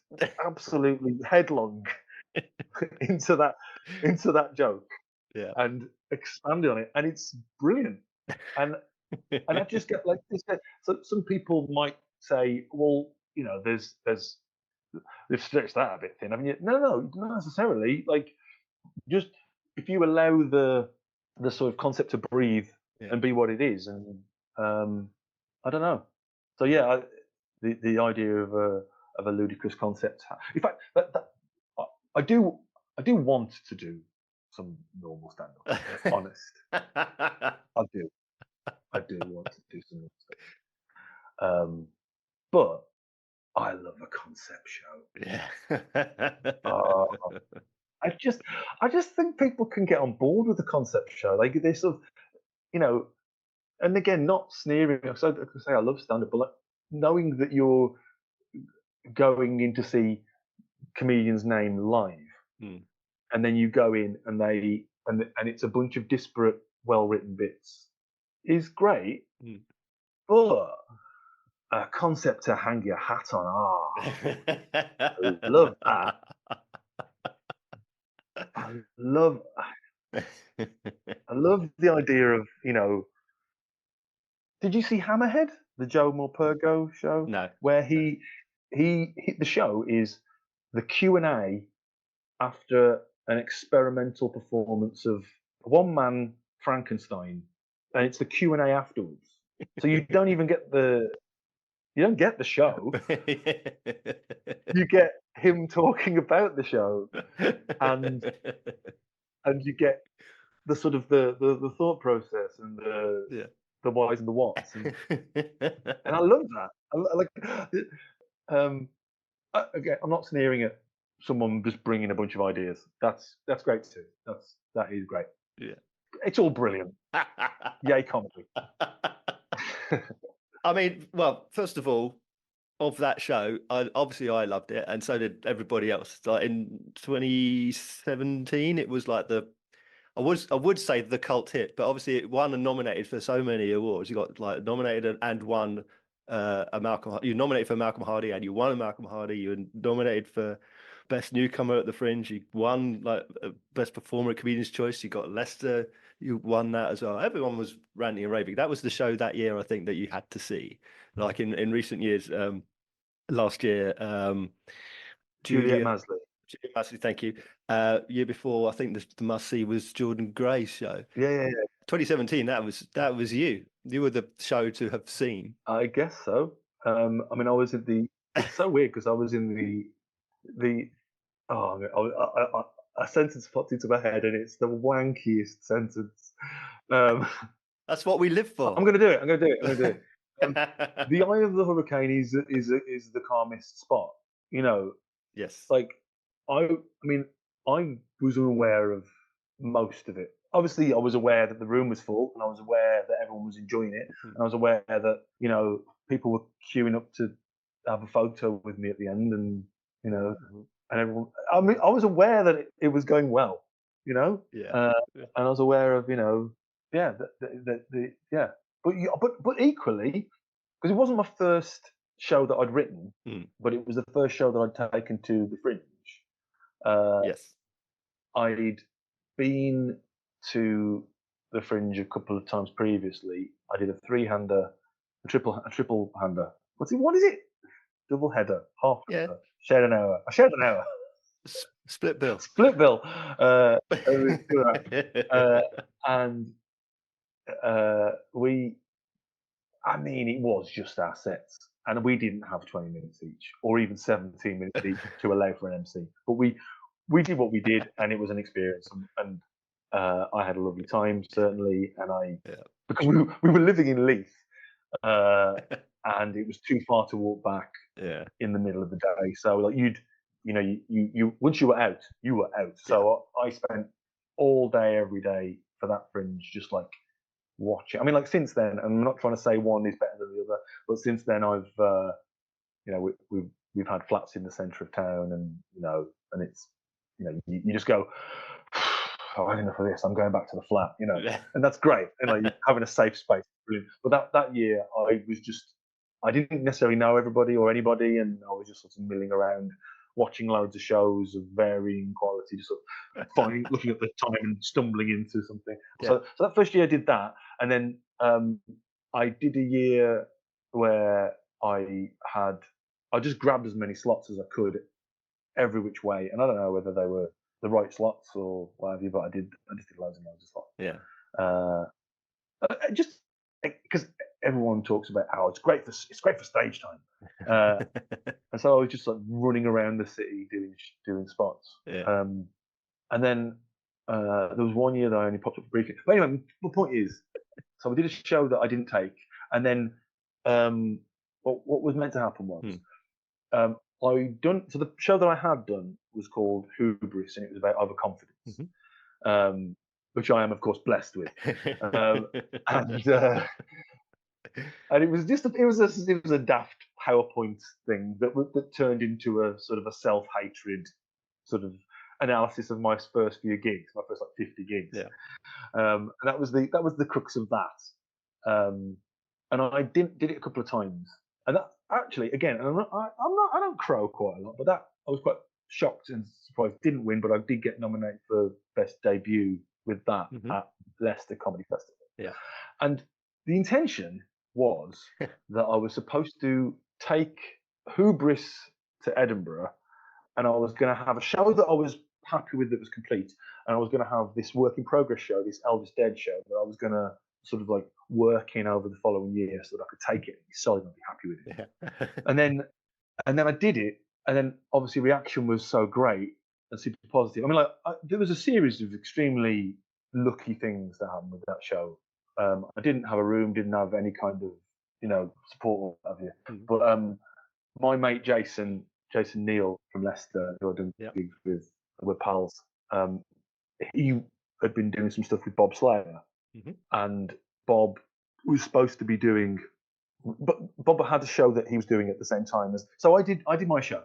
absolutely headlong into that joke Yeah. and expanded on it, and it's brilliant. And I just get like this. So some people might say, well, they've stretched that a bit thin, haven't you? No, no, not necessarily. Like just if you allow the sort of concept to breathe Yeah. and be what it is, and I don't know. So yeah, the idea of a ludicrous concept. In fact, I I do I do want to do some normal stand up. Honest, I do. I do want to do some normal stand but I love a concept show. Yeah. Uh, I just I just think people can get on board with the concept show. Like they sort of, you know, and again, not sneering. So I could say I love stand up, but like, knowing that you're going in to see comedian's name live, Mm, and then you go in and and it's a bunch of disparate, well written bits is great, mm. but a concept to hang your hat on. I love that. I love I love the idea of Did you see Hammerhead, the Joe Morpurgo show, No, where no. the show is the Q&A after an experimental performance of one man Frankenstein, and it's the Q&A afterwards. So you don't get the show, you get him talking about the show, and you get the sort of the thought process and Yeah. the whys and the whats, and I love that. Like, um, again, I'm not sneering at someone just bringing a bunch of ideas. That's great too. That is great. Yeah. It's all brilliant. Yay comedy. I mean, well, first of all, of that show, I loved it, and so did everybody else. Like in 2017, it was like I would say the cult hit, but obviously it won and nominated for so many awards. You got like nominated and won a Malcolm. You nominated for Malcolm Hardy and you won a Malcolm Hardy. You were nominated for best newcomer at the Fringe. You won like best performer at Comedian's Choice. You got Leicester. You won that as well. Everyone was ranting and raving. That was the show that year, I think, that you had to see. Like in recent years, last year, Juliet Julia. Masley. Julia Massey, thank you. Year before, I think the must see was Jordan Gray's show. Yeah, yeah, yeah. 2017. That was you. You were the show to have seen. I guess so. I mean, I was in the. It's so weird because I was in the. Oh, I mean, a sentence popped into my head, and it's the wankiest sentence. Um, That's what we live for. I'm gonna do it. I'm gonna do it. I'm gonna do it. The eye of the hurricane is the calmest spot. You know, Yes. like I mean, I was unaware of most of it. Obviously, I was aware that the room was full, and I was aware that everyone was enjoying it, and I was aware that people were queuing up to have a photo with me at the end, and Mhm. and everyone. I mean, I was aware that it was going well, you know, Yeah. uh, Yeah. and I was aware of yeah, yeah, but equally, because it wasn't my first show that I'd written, Mm. but it was the first show that I'd taken to the Fringe. Uh, Yes. I'd been to the Fringe a couple of times previously. I did a three-hander, a triple hander. What is it? Double header, half Yeah. hander, shared an hour. I shared an hour. Split bill. Split bill. Uh, and I mean, it was just our sets. And we didn't have 20 minutes each or even 17 minutes each to allow for an MC. But we did what we did, and it was an experience. And I had a lovely time, certainly. And Yeah. because we were living in Leith, and it was too far to walk back Yeah. in the middle of the day. So like you once you were out, you were out. Yeah. So I spent all day, every day for that Fringe, just like watching. I mean, like since then, and I'm not trying to say one is better than the other, but since then I've we've we've had flats in the centre of town, and and it's you just go, oh, I've had enough of this. I'm going back to the flat, and that's great. And like having a safe space, brilliant. But that year, I didn't necessarily know everybody or anybody, and I was just sort of milling around, watching loads of shows of varying quality, just sort of looking at the time and stumbling into something. Yeah. So that first year I did that, and then I did a year where I just grabbed as many slots as I could every which way, and I don't know whether they were the right slots or what have you, but I just did loads and loads of slots. Yeah. Just because everyone talks about how it's great for stage time, and so I was just like running around the city doing spots. Yeah. And then there was one year that I only popped up briefly. But anyway, the point is, so we did a show that I didn't take, and then what was meant to happen was so the show that I had done was called Hubris, and it was about overconfidence, which I am of course blessed with, and it was just it was a daft PowerPoint thing that turned into a sort of a self-hatred sort of analysis of my first few gigs, my first like 50 gigs. Yeah. And that was the crux of that. And I did it a couple of times, and that actually, again, and I don't crow quite a lot, but that I was quite shocked and surprised. Didn't win, but I did get nominated for best debut with that at Leicester Comedy Festival. Yeah. And the intention was that I was supposed to take Hubris to Edinburgh, and I was going to have a show that I was happy with, that was complete, and I was going to have this work in progress show, this Elvis Dead show, that I was going to sort of like work in over the following year so that I could take it and be solid and be happy with it. Yeah. and then I did it, and then obviously reaction was so great and super positive. I mean, there was a series of extremely lucky things that happened with that show. I didn't have a room, didn't have any kind of support or what have you. But my mate Jason Neal from Leicester, who I'd done gigs with, we're pals. He had been doing some stuff with Bob Slayer, and Bob was supposed to be doing, but Bob had a show that he was doing at the same time as. So I did my show.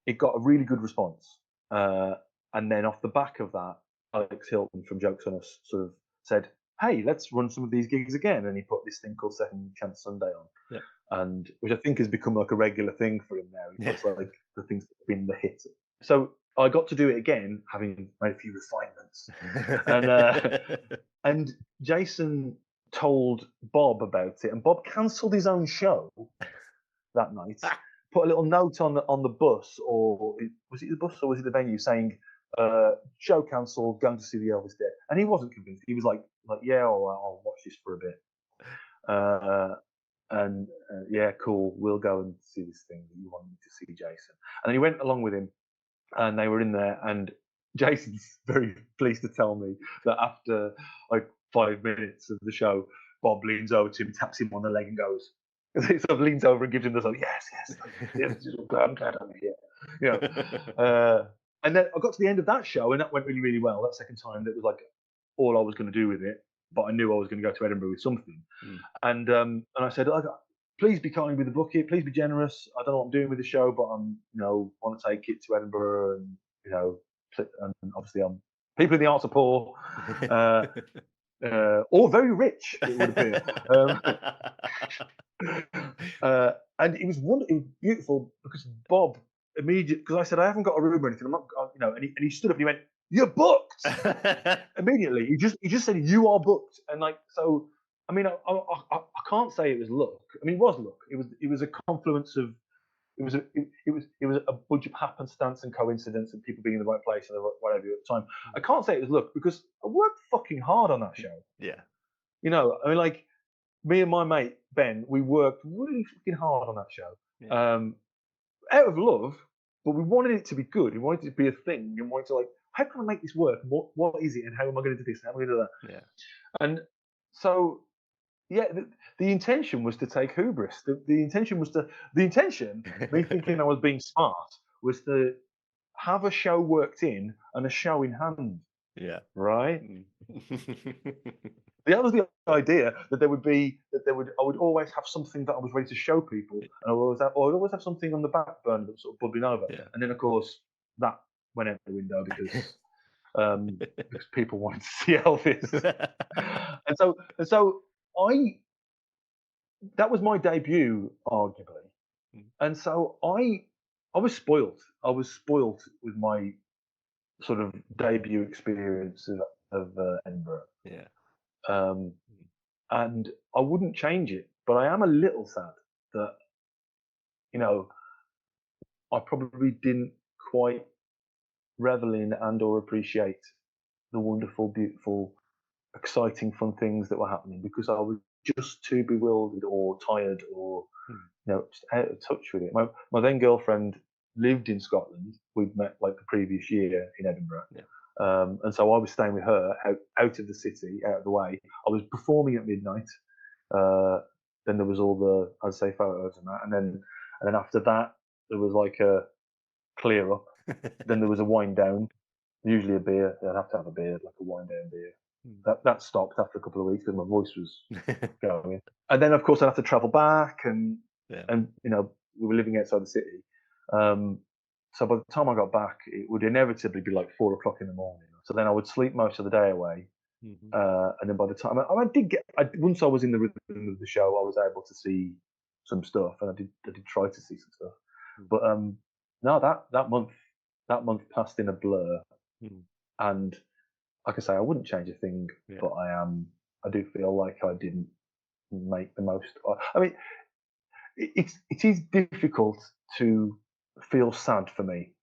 It got a really good response, and then off the back of that, Alex Hilton from Jokes on Us sort of said, "Hey, let's run some of these gigs again," and he put this thing called Second Chance Sunday on. Yeah. And which I think has become like a regular thing for him now. He puts like the things that have been the hits. So I got to do it again, having made a few refinements. And Jason told Bob about it, and Bob cancelled his own show that night. Put a little note on the bus, or was it the bus or was it the venue, saying show cancelled, going to see the Elvis Dead. And he wasn't convinced. He was like yeah, I'll watch this for a bit. And yeah, cool, we'll go and see this thing that you wanted to see, Jason. And then he went along with him, and they were in there, and Jason's very pleased to tell me that after like 5 minutes of the show, Bob leans over to him, taps him on the leg and goes, he sort of leans over and gives him this like, yes, I'm glad I'm here. And then I got to the end of that show, and that went really, really well. That second time, that was like all I was going to do with it. But I knew I was going to go to Edinburgh with something. And I said, please be kind with the bucket, please be generous. I don't know what I'm doing with the show, but I'm, want to take it to Edinburgh, and and obviously people in the arts are poor, or very rich, it would appear. And it was wonderful, it was beautiful, because Bob immediately, because I said, I haven't got a room or anything, I'm not, and he stood up and he went, "You're booked!" Immediately. He just said, "You are booked." And like, so, I mean, I can't say it was luck. I mean, it was luck. It was a confluence of, it was a bunch of happenstance and coincidence and people being in the right place and whatever at the time. I can't say it was luck, because I worked fucking hard on that show. Yeah. I mean, like, me and my mate Ben, we worked really fucking hard on that show. Yeah. Out of love, but we wanted it to be good. We wanted it to be a thing. We wanted to, like, how can I make this work? What is it? And how am I going to do this? How am I going to do that? Yeah. And so, yeah, the intention was to take Hubris. The intention, me thinking I was being smart, was to have a show worked in and a show in hand. Yeah. Right? that was the idea, that I would always have something that I was ready to show people, and I would always have something on the back burner that was sort of bubbling over. Yeah. And then, of course, that went out the window because people wanted to see Elvis. And so I that was my debut, arguably. Mm. And so I was spoilt. I was spoilt with my sort of debut experience of Edinburgh. Yeah. Um, Mm. and I wouldn't change it, but I am a little sad that, you know, I probably didn't quite revel in and or appreciate the wonderful, beautiful, exciting, fun things that were happening because I was just too bewildered or tired or, Mm. just out of touch with it. My then girlfriend lived in Scotland. We'd met like the previous year in Edinburgh. Yeah. And so I was staying with her out of the city, out of the way. I was performing at midnight. Then there was all the, I'd say, photos and that, and then after that there was like a clear up. Then there was a wind down, usually a beer. I'd have to have a beer, like a wind down beer. Mm. That stopped after a couple of weeks because my voice was going. And then of course I'd have to travel back, Yeah. and we were living outside the city. So by the time I got back, it would inevitably be like 4 o'clock in the morning. So then I would sleep most of the day away. Mhm. And then by the time once I was in the rhythm of the show, I was able to see some stuff, and I did try to see some stuff. Mm. But no, that month passed in a blur, Mm. and like I say, I wouldn't change a thing, Yeah. but I do feel like I didn't make the most. I mean, it is difficult to feel sad for me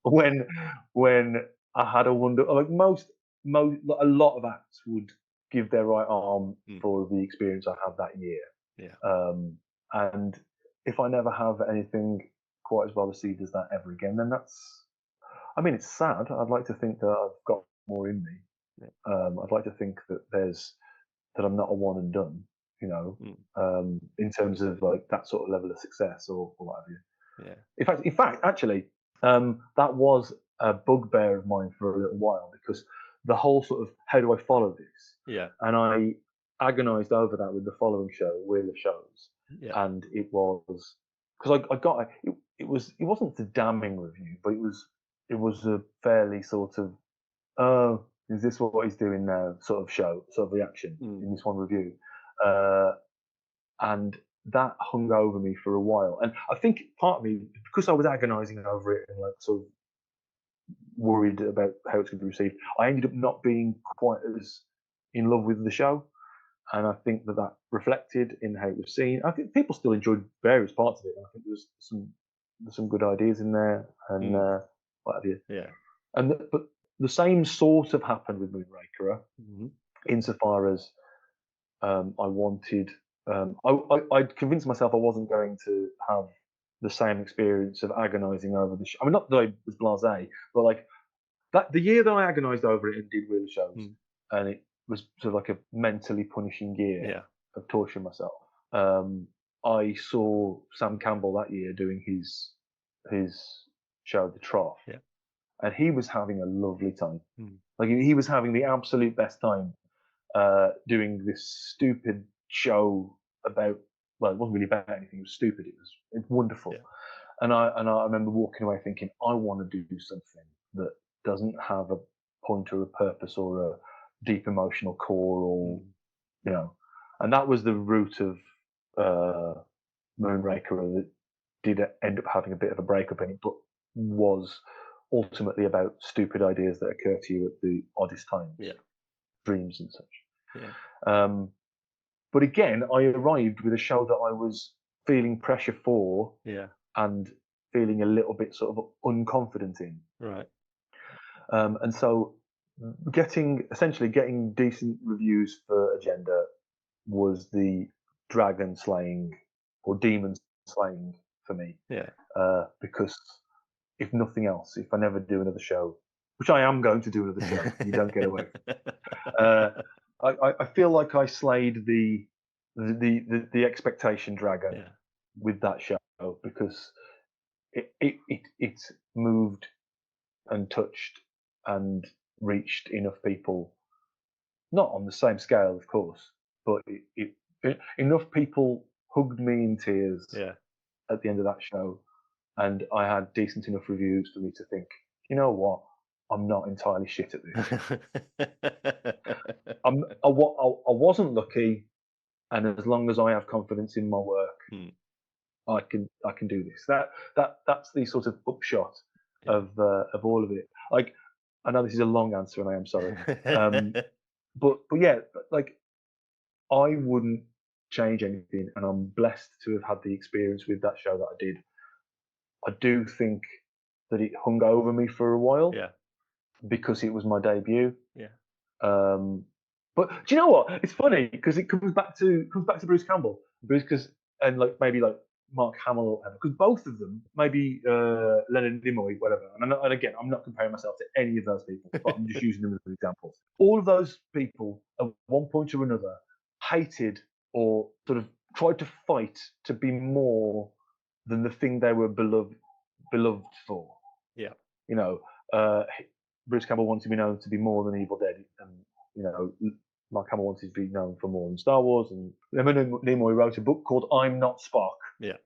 when when I had a wonder, like a lot of acts would give their right arm Mm. for the experience I had that year. Yeah. And if I never have anything quite as well received as that ever again, then I mean, it's sad. I'd like to think that I've got more in me. Yeah. I'd like to think that I'm not a one and done, Mm. in terms of like that sort of level of success or what have you. Yeah. In fact, actually, that was a bugbear of mine for a little while because the whole sort of how do I follow this, Yeah. and I agonised over that with the following show, Wheel of Shows, Yeah. and it was because I got it wasn't a damning review, but it was a fairly sort of, oh, is this what he's doing now sort of show, sort of reaction Mm. in this one review. Uh, and that hung over me for a while. And I think part of me, because I was agonising over it and like sort of worried about how it's going to be received, I ended up not being quite as in love with the show. And I think that reflected in how it was seen. I think people still enjoyed various parts of it. And I think there's some good ideas in there and Mm. what have you. Yeah. But the same sort of happened with Moonraker, Mhm. insofar as I wanted. I'd convinced myself I wasn't going to have the same experience of agonising over the show. I mean, not that I was blasé, but like that the year that I agonised over it and did real shows, Mm. and it was sort of like a mentally punishing year Yeah. of torturing myself. I saw Sam Campbell that year doing his show, The Trough, Yeah. and he was having a lovely time. Mm. Like he was having the absolute best time doing this stupid show about, well, it wasn't really about anything. It was stupid. It's wonderful. Yeah. And I remember walking away thinking, I want to do something that doesn't have a point or a purpose or a deep emotional core or Mm. you know. And that was the root of Moonraker that did end up having a bit of a breakup in it, but was ultimately about stupid ideas that occur to you at the oddest times, Yeah. dreams and such. Yeah. Um, but again, I arrived with a show that I was feeling pressure for Yeah. and feeling a little bit sort of unconfident in. Right. And so essentially getting decent reviews for Agenda was the dragon slaying or demon slaying for me. Yeah. Because if nothing else, if I never do another show, which I am going to do another show, you don't get away. I feel like I slayed the expectation dragon Yeah. with that show because it moved and touched and reached enough people not on the same scale, of course, but enough people hugged me in tears Yeah. at the end of that show, and I had decent enough reviews for me to think, you know what, I'm not entirely shit at this. I wasn't lucky, and as long as I have confidence in my work, Hmm. I can do this. That's the sort of upshot Yeah. of all of it. Like, I know this is a long answer, and I am sorry. But yeah, like, I wouldn't change anything, and I'm blessed to have had the experience with that show that I did. I do think that it hung over me for a while Yeah. because it was my debut. Yeah. Um, but do you know what? It's funny because it comes back to Bruce Campbell, Bruce, because and like maybe like Mark Hamill or whatever, because both of them, maybe Leonard Nimoy, whatever. And again, I'm not comparing myself to any of those people, but I'm just using them as examples. All of those people, at one point or another, hated or sort of tried to fight to be more than the thing they were beloved for. Yeah. You know, uh, Bruce Campbell wanted to be known to be more than Evil Dead, and you know, Mark Hamill wanted to be known for more than Star Wars. And Leonard Nimoy wrote a book called "I'm Not Spock," Yeah.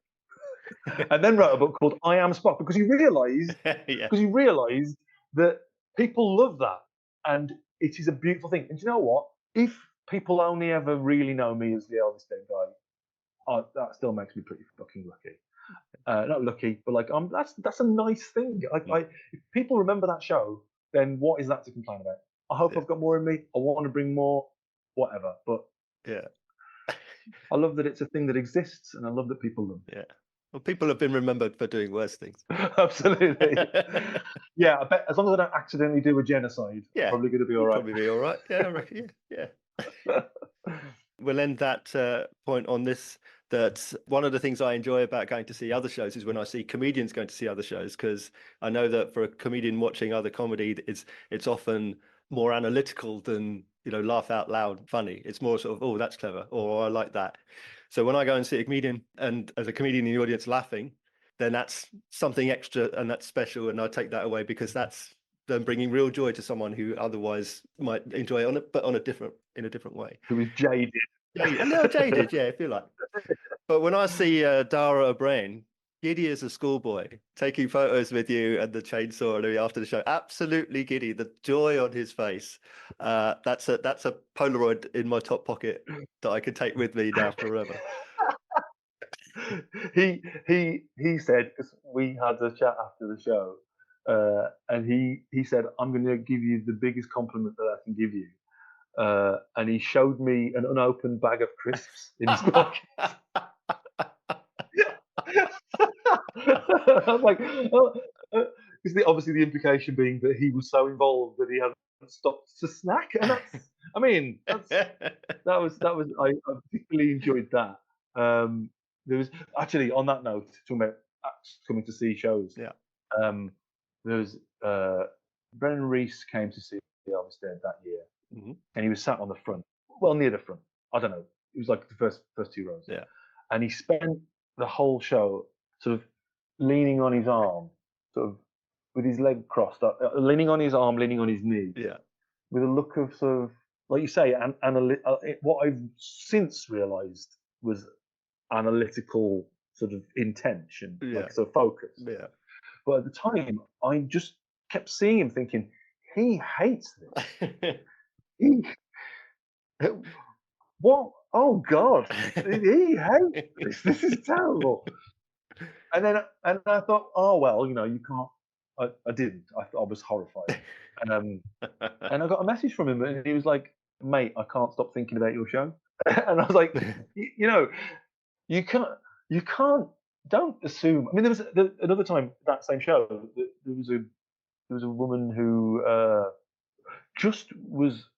and then wrote a book called "I Am Spock" because Yeah. he realised that people love that, and it is a beautiful thing. And you know what? If people only ever really know me as the Elvis Dead guy, that still makes me pretty fucking lucky. Not lucky, but like that's a nice thing. Like, Mm. if people remember that show, then what is that to complain about? I hope Yeah. I've got more in me. I want to bring more, whatever. But Yeah. I love that it's a thing that exists, and I love that people love Yeah. Well, people have been remembered for doing worse things. it. Absolutely. Yeah, I bet as long as I don't accidentally do a genocide, I'm Yeah. probably going to be all You'll right. probably be all right. Yeah, I reckon. Yeah. Yeah. We'll end that point on this. That one of the things I enjoy about going to see other shows is when I see comedians going to see other shows, because I know that for a comedian watching other comedy, it's often more analytical than, laugh out loud funny. It's more sort of, oh, that's clever, or I like that. So when I go and see a comedian, and as a comedian in the audience laughing, then that's something extra and that's special, and I take that away because that's them bringing real joy to someone who otherwise might enjoy it but in a different way. Who is jaded. A little jaded, yeah, if you like. But when I see Dara O'Brien, giddy as a schoolboy, taking photos with you and the chainsaw and after the show, absolutely giddy. The joy on his face. That's a Polaroid in my top pocket that I can take with me now forever. He said, because we had a chat after the show, and he said, I'm going to give you the biggest compliment that I can give you. And he showed me an unopened bag of crisps in his pocket. I was like, oh, obviously the implication being that he was so involved that he hadn't stopped to snack, and I particularly enjoyed that. There was actually, on that note, talking about coming to see shows. Yeah. Um, there was Brennan Reese came to see Elvis Dead that year, Mm-hmm. and he was sat on the front, well, near the front. I don't know. It was like the first two rows. Yeah. And he spent the whole show sort of leaning on his arm, sort of with his leg crossed, leaning on his arm, leaning on his knee, Yeah. with a look of sort of, like you say, what I've since realised was analytical sort of intention, Yeah. like sort of focus. Yeah. But at the time, I just kept seeing him, thinking, he hates this. He, what? Oh God, he hates this. This is terrible. And I thought, oh well, you can't. I didn't. I was horrified. And I got a message from him, and he was like, "Mate, I can't stop thinking about your show." And I was like, you can't, you can't. Don't assume. I mean, another time that same show. There was a woman who just was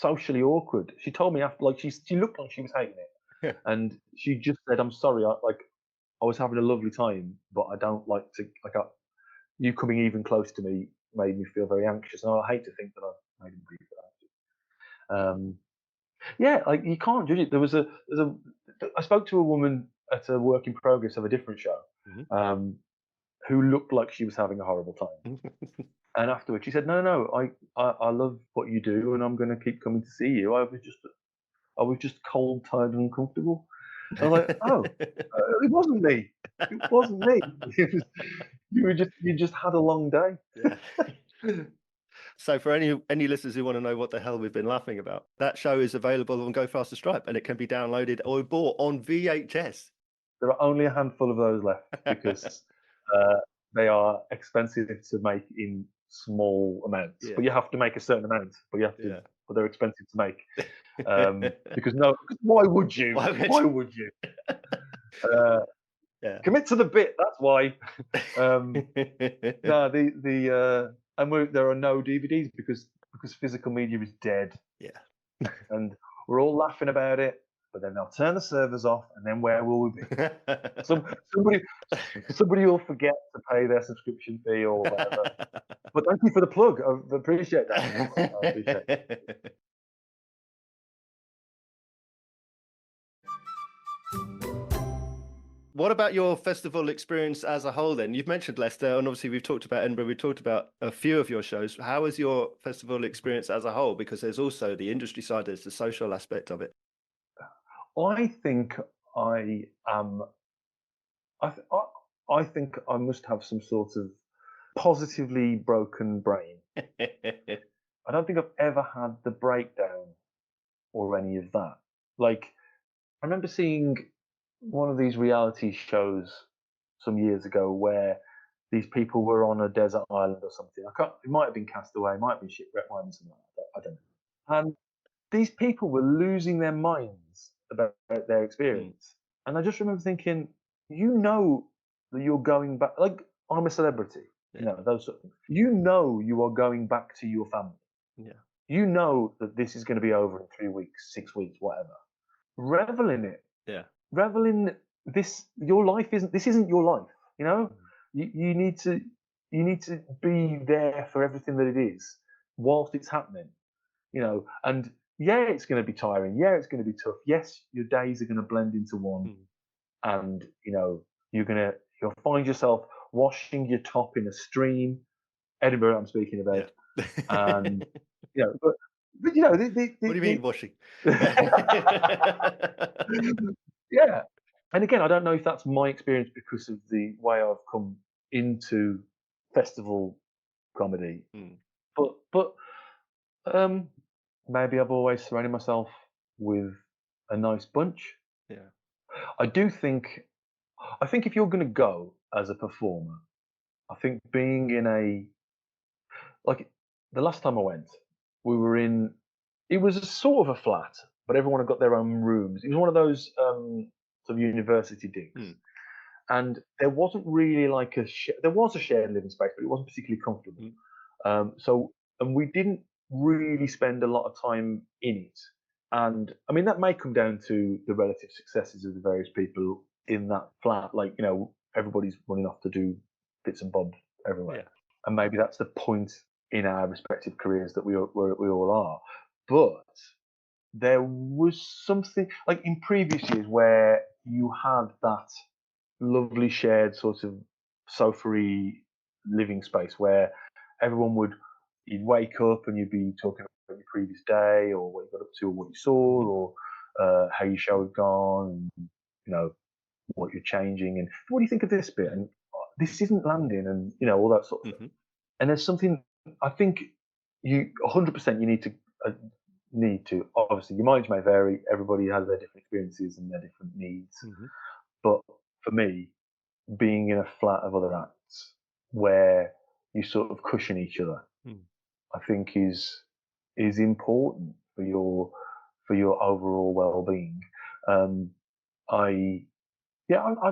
socially awkward. She told me after, like, she looked like she was hating it, and she just said, "I'm sorry, I was having a lovely time, but I don't like to you coming even close to me made me feel very anxious, and I hate to think that I made him breathe that." Yeah, like, you can't judge it. I spoke to a woman at a work in progress of a different show, Mhm. who looked like she was having a horrible time, And afterwards, she said, "No, no, no, I love what you do, and I'm going to keep coming to see you. I was just cold, tired, and uncomfortable." I was like, "Oh, it wasn't me. It wasn't me. It was you just had a long day." Yeah. So for any listeners who want to know what the hell we've been laughing about, that show is available on Go Faster Stripe, and it can be downloaded or bought on VHS. There are only a handful of those left because they are expensive to make in small amounts. Yeah. But you have to make a certain amount. Yeah. But they're expensive to make because why would you? Why would Why you? would you? Yeah. Commit to the bit. That's why. No, there are no DVDs because physical media is dead, Yeah. and we're all laughing about it. But then they'll turn the servers off, and then where will we be? Somebody will forget to pay their subscription fee or whatever. But thank you for the plug. I appreciate that. I appreciate it. What about your festival experience as a whole then? You've mentioned Leicester, and obviously we've talked about Edinburgh, we've talked about a few of your shows. How is your festival experience as a whole? Because there's also the industry side, there's the social aspect of it. I think I am. I think I must have some sort of positively broken brain. I don't think I've ever had the breakdown or any of that. Like, I remember seeing one of these reality shows some years ago where these people were on a desert island or something. It might have been Castaway, it might have been Shipwreck, might have been something like that. I don't know. And these people were losing their minds about their experience. And I just remember thinking, you know that you're going back, like, I'm a celebrity, Yeah. those sort of things. You know you are going back to your family. Yeah. You know that this is going to be over in 3 weeks, 6 weeks, whatever. Revel in it. Yeah. Revel in this. This isn't your life. You need to be there for everything that it is whilst it's happening. And yeah, it's going to be tiring. Yeah, it's going to be tough. Yes, your days are going to blend into one, and you'll find yourself washing your top in a stream. Edinburgh, I'm speaking about, Yeah. and but what do you mean washing? Yeah. And again, I don't know if that's my experience because of the way I've come into festival comedy, but maybe I've always surrounded myself with a nice bunch. Yeah. I think if you're going to go as a performer, I think being in like the last time I went, we were in, it was a sort of a flat, but everyone had got their own rooms. It was one of those sort of university digs. And there wasn't really like there was a shared living space, but it wasn't particularly comfortable. And we didn't really spend a lot of time in it. And I mean, that may come down to the relative successes of the various people in that flat. Like, everybody's running off to do bits and bobs everywhere. Yeah. And maybe that's the point in our respective careers that we all are. But there was something like in previous years where you had that lovely shared sort of sofa-y living space where you'd wake up and you'd be talking about your previous day or what you got up to or what you saw or how your show had gone and what you're changing and what do you think of this bit and this isn't landing and all that sort of stuff. And there's something I think you 100% you need to obviously your mileage may vary, everybody has their different experiences and their different needs, but for me, being in a flat of other acts where you sort of cushion each other, I think is important for your overall well-being. I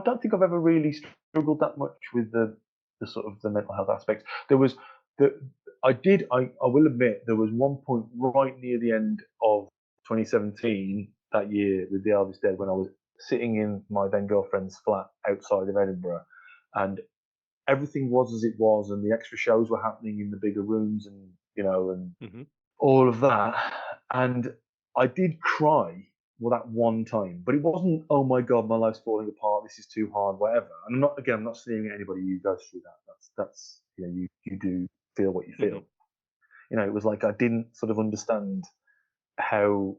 don't think I've ever really struggled that much with the sort of the mental health aspects. There was I will admit there was one point right near the end of 2017 that year with the Elvis Dead when I was sitting in my then girlfriend's flat outside of Edinburgh, and everything was as it was, and the extra shows were happening in the bigger rooms, and all of that. And I did cry that one time, but it wasn't, oh my god, my life's falling apart, this is too hard, whatever. And I'm not sneering at anybody who goes through that. That's you do feel what you feel. Mhm. You know, it was like I didn't sort of understand how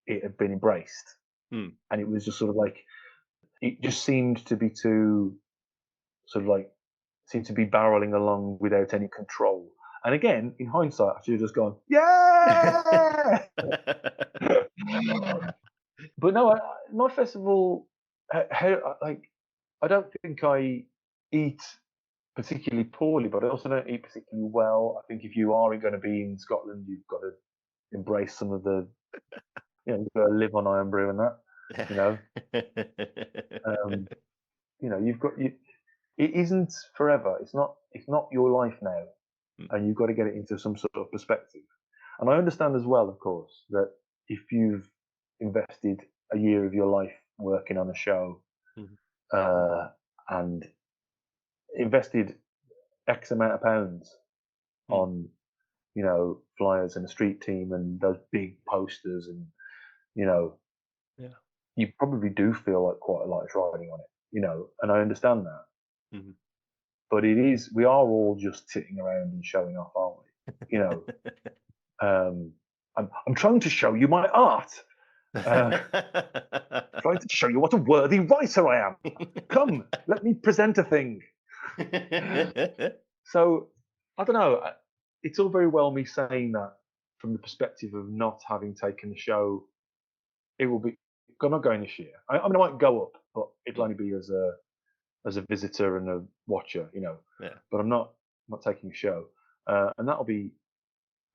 it had been embraced, Mm. and it was just sort of like it just seemed to be too sort of like seemed to be barreling along without any control. And again, in hindsight, I should have just gone, yeah. But no, my festival, like I don't think I eat particularly poorly, but I also don't eat particularly well. I think if you are going to be in Scotland, you've got to embrace some of the, you've got to live on iron brew and that, you know, um, you've got you. It isn't forever. It's not your life now, Mm. and you've got to get it into some sort of perspective. And I understand as well, of course, that if you've invested a year of your life working on a show Mhm. uh, and invested X amount of pounds Mm. on, flyers and a street team and those big posters and, you know, Yeah. you probably do feel like quite a lot is riding on it, and I understand that. Mhm. But we are all just sitting around and showing off, aren't we? Um, I'm trying to show you my art. Uh, trying to show you what a worthy writer I am. Come, let me present a thing. So I don't know. It's all very well me saying that from the perspective of not having taken the show. It will be. I'm not going this year. I mean, I might go up, but it'll Mm. only be as a visitor and a watcher, Yeah. But I'm not taking a show, and that'll be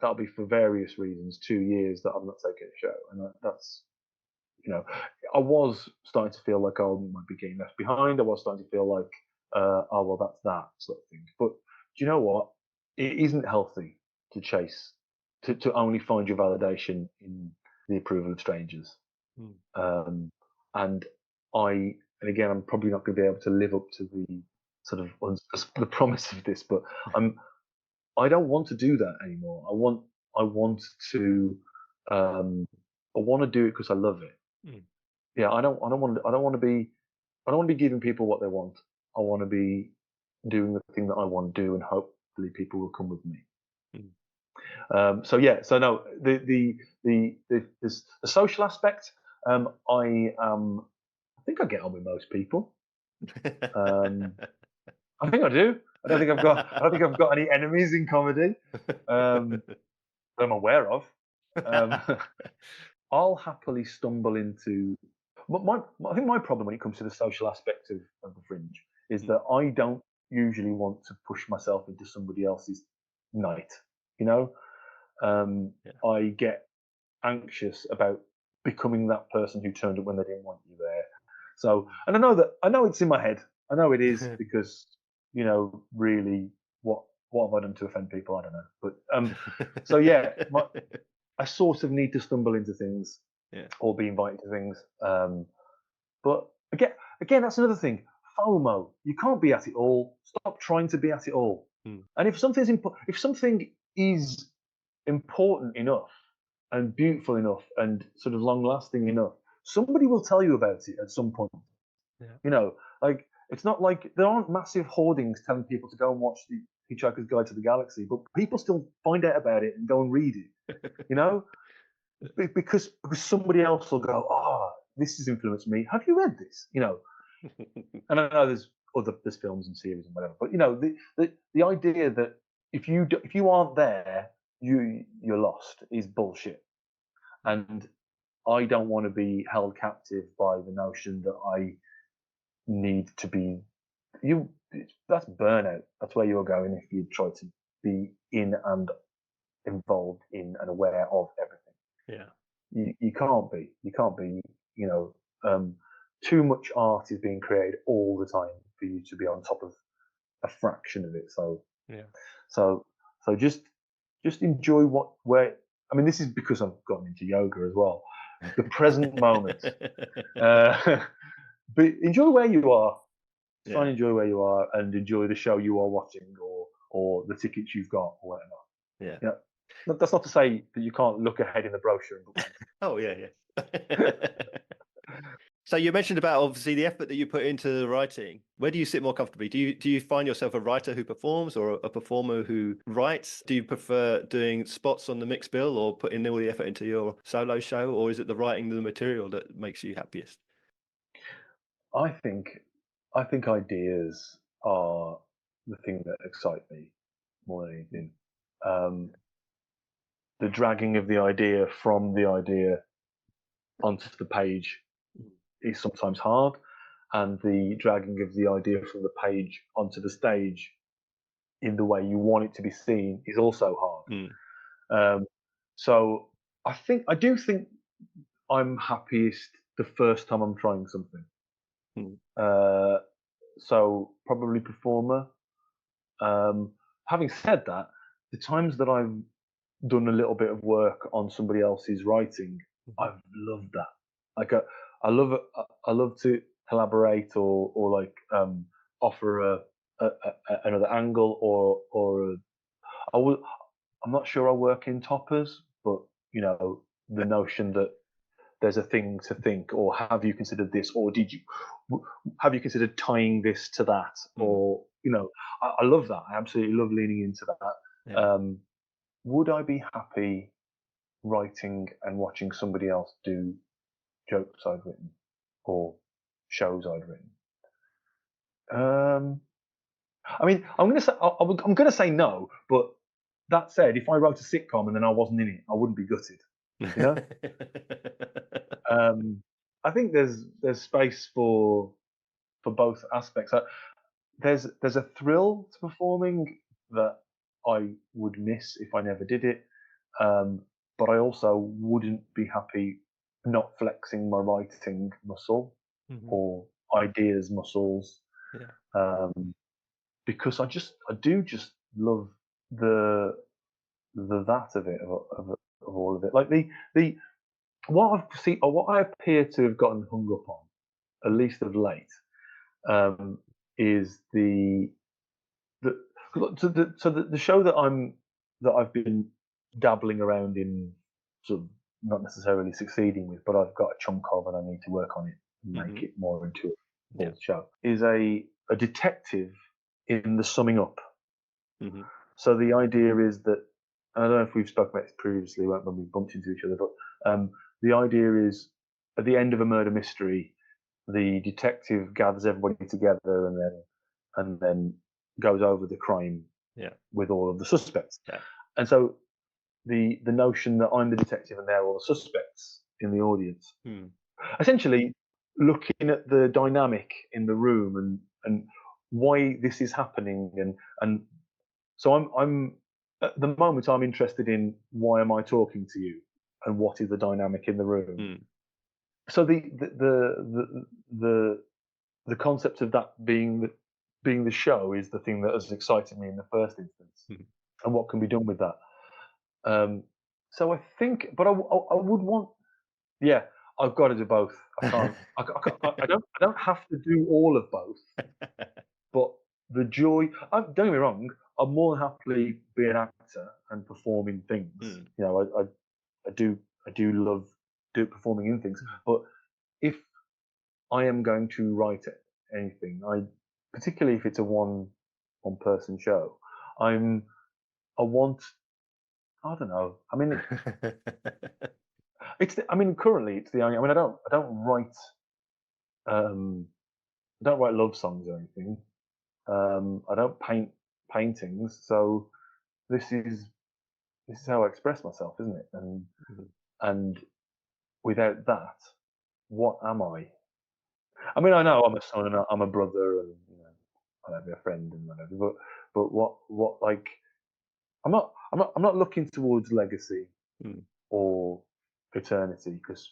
for various reasons. 2 years that I'm not taking a show, and that's you know, I was starting to feel like I might be getting left behind. I was starting to feel like, oh well, that's that sort of thing. But do you know what? It isn't healthy to chase, to only find your validation in the approval of strangers. Mm. Um, and and again, I'm probably not going to be able to live up to the sort of the promise of this, but I don't want to do that anymore. I want to, um, I want to do it because I love it. Mm. Yeah, I don't want to be giving people what they want. I want to be doing the thing that I want to do, and hopefully people will come with me. Mm. So yeah, so no, the social aspect. I think I get on with most people. Um, I think I do. I don't think I've got any enemies in comedy. That I'm aware of. Um, I'll happily stumble into. But I think my problem when it comes to the social aspect of the fringe is Mm. that I don't usually want to push myself into somebody else's night. You know, Yeah. I get anxious about becoming that person who turned up when they didn't want you there. So, and I know it's in my head. I know it is because really, what have I done to offend people? I don't know. But so yeah, I sort of need to stumble into things Yeah. or be invited to things. But again, that's another thing. FOMO. You can't be at it all. Stop trying to be at it all. Mm. And if something is important enough and beautiful enough and sort of long lasting enough, somebody will tell you about it at some point. Yeah. Like it's not like there aren't massive hoardings telling people to go and watch the Hitchhiker's Guide to the Galaxy, but people still find out about it and go and read it. You know, because somebody else will go, oh, this has influenced me. Have you read this? And I know there's films and series and whatever, but the idea that if you aren't there, you're lost is bullshit. And I don't want to be held captive by the notion that I need to be you. That's burnout. That's where you're going if you try to be in and involved in and aware of everything. Yeah. You can't be. You can't be. You know, too much art is being created all the time for you to be on top of a fraction of it. So, Yeah. so, so just enjoy where. I mean, this is because I've gotten into yoga as well. The present moment. Uh, but enjoy where you are. Try and Yeah. enjoy where you are, and enjoy the show you are watching, or the tickets you've got, or whatever. Yeah. Yeah, that's not to say that you can't look ahead in the brochure and book Oh yeah, yeah. things. So you mentioned about obviously the effort that you put into the writing. Where do you sit more comfortably? Do you find yourself a writer who performs or a performer who writes? Do you prefer doing spots on the mixed bill or putting all the effort into your solo show, or is it the writing of the material that makes you happiest? I think I think ideas are the thing that excite me more than anything. Um, the dragging of the idea from the idea onto the page is sometimes hard, and the dragging of the idea from the page onto the stage in the way you want it to be seen is also hard. Mm. Um, so I do think I'm happiest the first time I'm trying something. Mm. Uh, so probably performer. Um, Having said that, the times that I've done a little bit of work on somebody else's writing, Mhm. I've loved that. Like I love it. I love to collaborate or like offer another angle or I would. I'm not sure I work in toppers, but you know the notion that there's a thing to think, or have you considered this, or have you considered tying this to that, Mm. or I love that. I absolutely love leaning into that. Yeah. Would I be happy writing and watching somebody else do jokes I'd written or shows I'd written? Um, I mean, I'm gonna say no, but that said, if I wrote a sitcom and then I wasn't in it, I wouldn't be gutted. You know, um, I think there's space for both aspects. There's a thrill to performing that I would miss if I never did it, but I also wouldn't be happy not flexing my writing muscle Mhm. or ideas muscles, Yeah. um, because I do just love the the that of it of all of it. Like the what I've seen or what I appear to have gotten hung up on, at least of late, um, is the the show that I've been dabbling around in, sort of not necessarily succeeding with, but I've got a chunk of and I need to work on it and make Mhm. it more into a Yeah. full show. Is a detective in the summing up. Mhm. So the idea is that I don't know if we've spoken about this previously when we bumped into each other, but the idea is at the end of a murder mystery, the detective gathers everybody together and then goes over the crime Yeah. with all of the suspects. Yeah. And so the notion that I'm the detective and they're all the suspects in the audience, Mm. essentially looking at the dynamic in the room and why this is happening and so I'm at the moment I'm interested in why am I talking to you and what is the dynamic in the room. Mm. So the the concept of that being the show is the thing that has excited me in the first instance, Mhm. and what can be done with that. Um, so I think, but I would want, yeah, I've got to do both. I can't, I don't have to do all of both, but the joy. Don't get me wrong, I'm more than happily be an actor and performing things. Mm. You know, I do love performing in things, but if I am going to write anything, particularly if it's a one person show, I'm I want I don't know. I mean, I mean currently it's the only. I mean, um I don't write love songs or anything. I don't paint paintings, so this is this is how I express myself, isn't it? Mhm. And without that, what am I? I mean, I know I'm a son and I'm a brother, and I might be a friend and whatever. But what like I'm not looking towards legacy Mm. or eternity because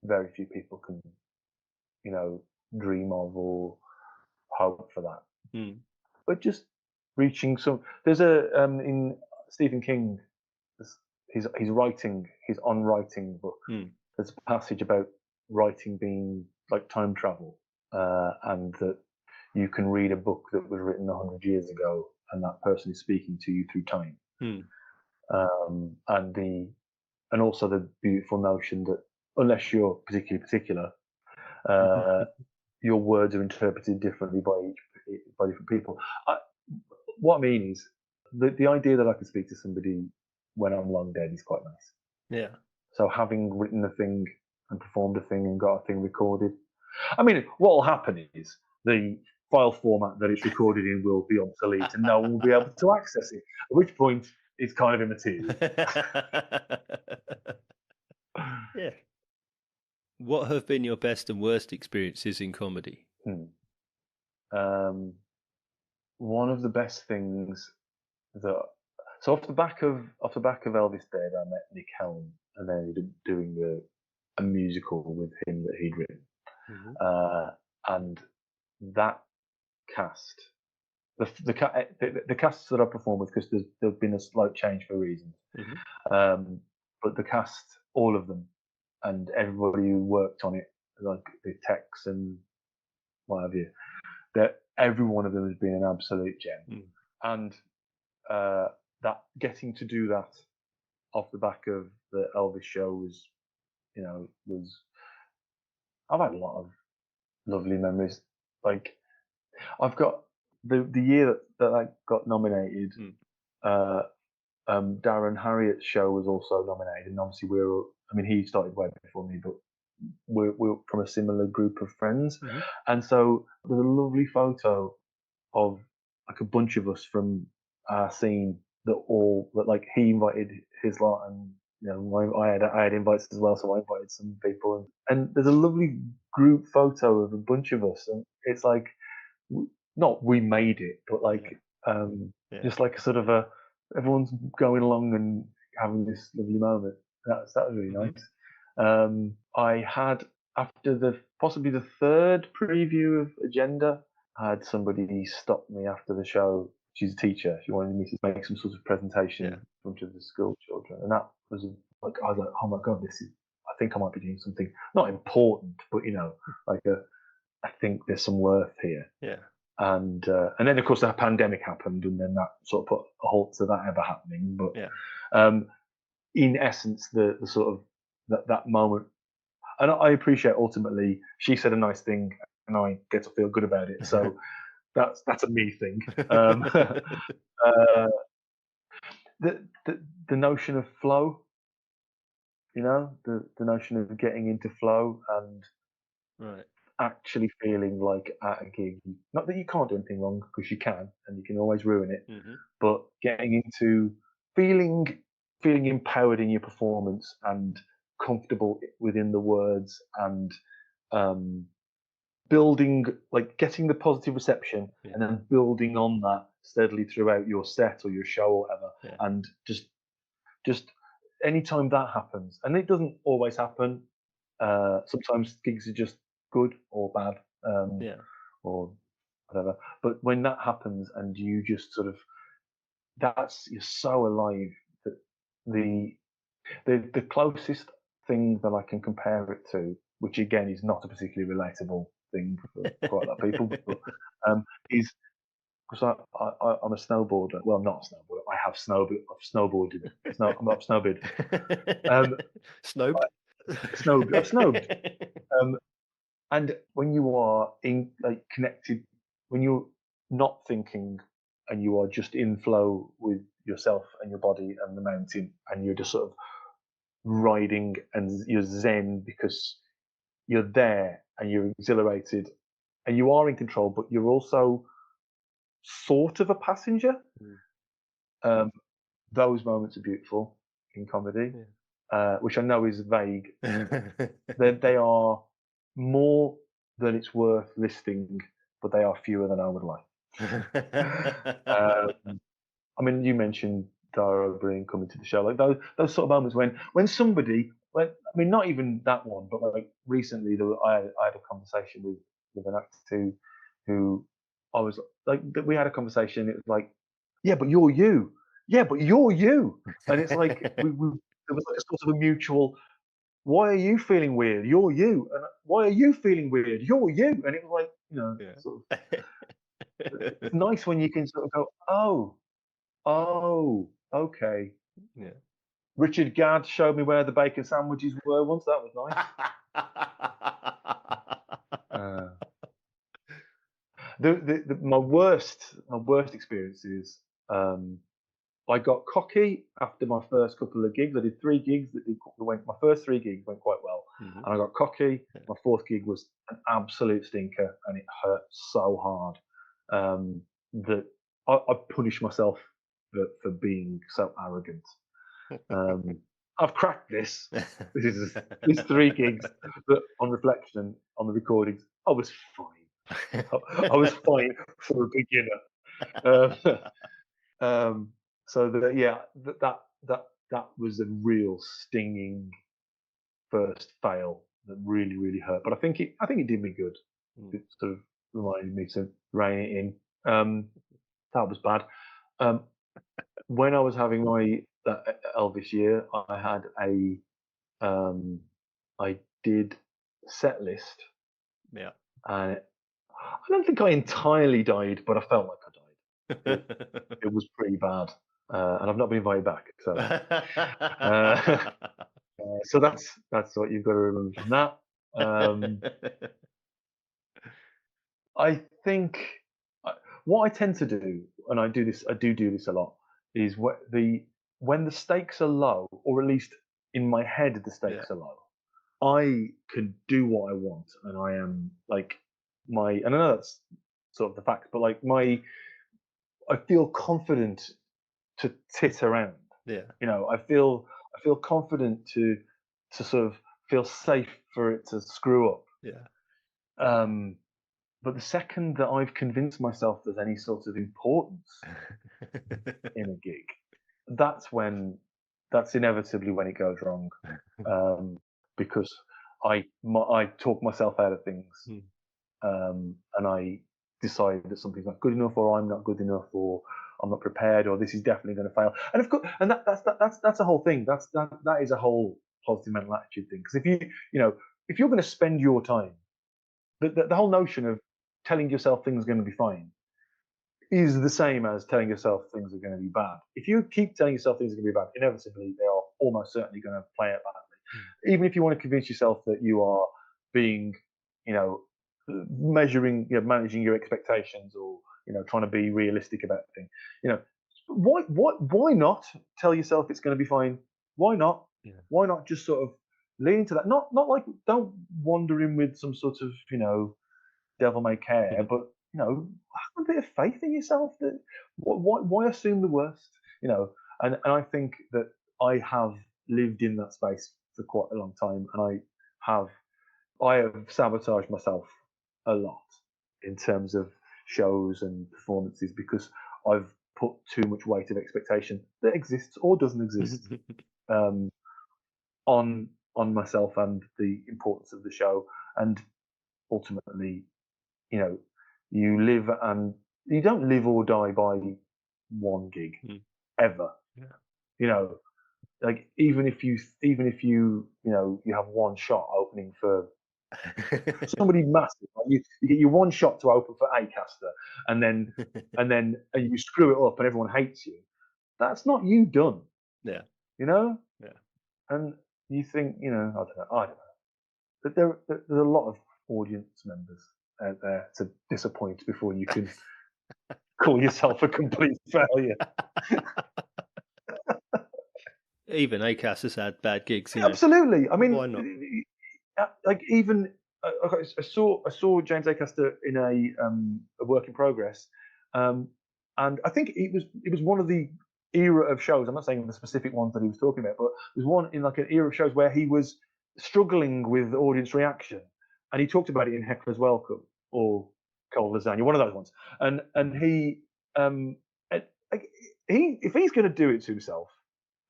very few people can dream of or hope for that. Mm. But just reaching some. There's a in Stephen King. His writing, his on writing book. Mm. There's a passage about writing being like time travel, and that you can read a book that was written 100 years ago, and that person is speaking to you through time. Mm. And the and also the beautiful notion that unless you're particularly particular, Your words are interpreted differently by different people. What I mean is the idea that I can speak to somebody when I'm long dead is quite nice. Yeah. So having written a thing and performed a thing and got a thing recorded, I mean, what will happen is the file format that it's recorded in will be obsolete and no one will be able to access it. At which point, it's kind of immaterial. Yeah. What have been your best and worst experiences in comedy? One of the best things that so off the back of Elvis Dead, I met Nick Helm and they ended up doing a musical with him that he'd written, and that cast, the casts that I performed with, because there've been a slight change for reasons, but the cast, all of them, and everybody who worked on it, like the techs and what have you, that every one of them has been an absolute gem, and that getting to do that off the back of the Elvis show was, I've had a lot of lovely memories. Like I've got the year that I got nominated. Darren Harriot's show was also nominated, and obviously he started way before me, but we're from a similar group of friends, and so there's a lovely photo of like a bunch of us from our scene that like he invited his lot, and I had invites as well, so I invited some people, and there's a lovely group photo of a bunch of us, and it's like not we made it, but like just like a sort of everyone's going along and having this lovely moment. That was really nice. I had, after possibly the third preview of Agenda, I had somebody stop me after the show. She's a teacher. She wanted me to make some sort of presentation in front of the school children, and that was like, I was like, oh my god, I think I might be doing something not important, but like I think there's some worth here. Yeah. And then of course the pandemic happened, and then that sort of put a halt to that ever happening. But in essence, the sort of that moment, and I appreciate ultimately she said a nice thing, and I get to feel good about it. So that's a me thing. The notion of flow, the notion of getting into flow and actually feeling like at a gig, not that you can't do anything wrong, because you can, and you can always ruin it, but getting into feeling empowered in your performance and comfortable within the words, and building, like getting the positive reception and then building on that steadily throughout your set or your show or whatever, and just anytime that happens, and it doesn't always happen, sometimes gigs are just good or bad, or whatever, but when that happens and you just sort of, you're so alive, that the closest thing that I can compare it to, which again is not a particularly relatable thing for quite a lot of people, but is because I'm a snowboarder. Well, I'm not a snowboarder. I have I've snowboarded. I'm not snowboard. Snowed. I've snowed. And when you are connected, when you're not thinking and you are just in flow with yourself and your body and the mountain, and you're just sort of riding, and you're zen because you're there and you're exhilarated and you are in control, but you're also sort of a passenger. Those moments are beautiful in comedy, which I know is vague. They are more than it's worth listing, but they are fewer than I would like. I mean, you mentioned Dara O'Brien coming to the show, like those sort of moments when somebody, I mean, not even that one, but like recently, I had a conversation with an actor who I was like, we had a conversation. It was like, yeah, but you're you. Yeah, but you're you. And it's like there was like a sort of a mutual. Why are you feeling weird? You're you. And why are you feeling weird? You're you. And it was like, sort of, it's nice when you can sort of go, oh, okay. Yeah. Richard Gadd showed me where the bacon sandwiches were once. That was nice. Uh, my worst experience is I got cocky after my first couple of gigs. I did 3 gigs my first 3 gigs went quite well, Mhm. and I got cocky. Yeah. My 4th gig was an absolute stinker, and it hurt so hard that I punished myself for being so arrogant. I've cracked this. This 3 gigs that, on reflection, on the recordings, I was fine. I was fine for a beginner. Um, so that was a real stinging first fail that really hurt. But I think it did me good. Mm. It sort of reminded me to rein it in. That was bad. When I was having my Elvis year, I had I did set list, Yeah. and I don't think I entirely died, but I felt like I died. It was pretty bad, and I've not been invited back. So, so that's what you've got to remember from that. I think what I tend to do, and I do this a lot, is when the stakes are low, or at least in my head the Yeah. stakes are low, I can do what I want, and I am like and I know that's sort of the fact, but like I feel confident to tit around. Yeah. I feel confident to sort of feel safe for it to screw up. Yeah. Um, but the second that I've convinced myself there's any sort of importance in a gig, that's inevitably when it goes wrong, because I talk myself out of things, Mm. and I decide that something's not good enough, or I'm not good enough, or I'm not prepared, or this is definitely going to fail. And of course, and that's a whole thing. That is a whole positive mental attitude thing. Because if you're going to spend your time, the whole notion of telling yourself things are going to be fine is the same as telling yourself things are going to be bad. If you keep telling yourself things are going to be bad, inevitably they are almost certainly going to play out badly. Mm. Even if you want to convince yourself that you are being, you know, managing your expectations, or trying to be realistic about things, why not tell yourself it's going to be fine? Why not? Yeah. Why not just sort of lean into that? Not like, don't wander in with some sort of devil may care, but have a bit of faith in yourself. That why assume the worst? And I think that I have lived in that space for quite a long time, and I have sabotaged myself a lot in terms of shows and performances, because I've put too much weight of expectation that exists or doesn't exist, um, on myself and the importance of the show. And ultimately, you know, you don't live or die by one gig Mm. ever. Yeah. You know, like even if you have one shot opening for somebody massive, like you get your one shot to open for Acaster, and then you screw it up and everyone hates you. That's not you done, Yeah. you know. Yeah. And you think, I don't know. But there's a lot of audience members out there to disappoint before you can call yourself a complete failure. Even ACAS has had bad gigs, Absolutely. I mean, Why not? like even I saw James Acaster in a work in progress, and I think it was one of the era of shows. I'm not saying the specific ones that he was talking about, but it was one in like an era of shows where he was struggling with audience reaction, and he talked about it in Heckler's Welcome or Cold Lasagna, one of those ones. And he like if he's going to do it to himself,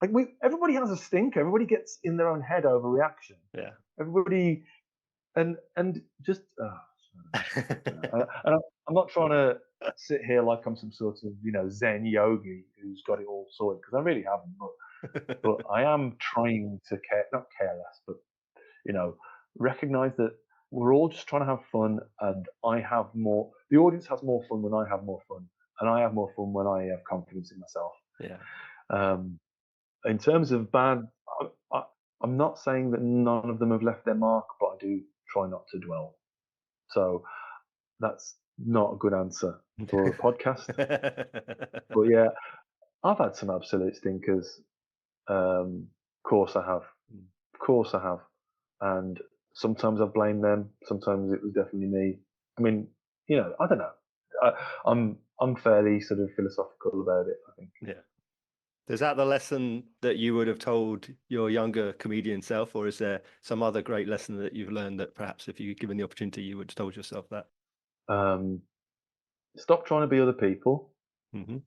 like everybody has a stink. Everybody gets in their own head over reaction. Yeah. Everybody, and just and I'm not trying to sit here like I'm some sort of Zen yogi who's got it all sorted, because I really haven't. But I am trying to not care less, but recognize that we're all just trying to have fun, and I have more. The audience has more fun when I have more fun, and I have more fun when I have confidence in myself. Yeah. In terms of bad, I, I'm not saying that none of them have left their mark, but I do try not to dwell So that's not a good answer for a podcast. But yeah, I've had some absolute stinkers. Of course I have. Of course I have. And sometimes I blame them. Sometimes it was definitely me. I mean, I don't know. I'm fairly sort of philosophical about it, I think. Yeah. Is that the lesson that you would have told your younger comedian self, or is there some other great lesson that you've learned that perhaps if you were given the opportunity, you would have told yourself that? Stop trying to be other people. Mm-hmm.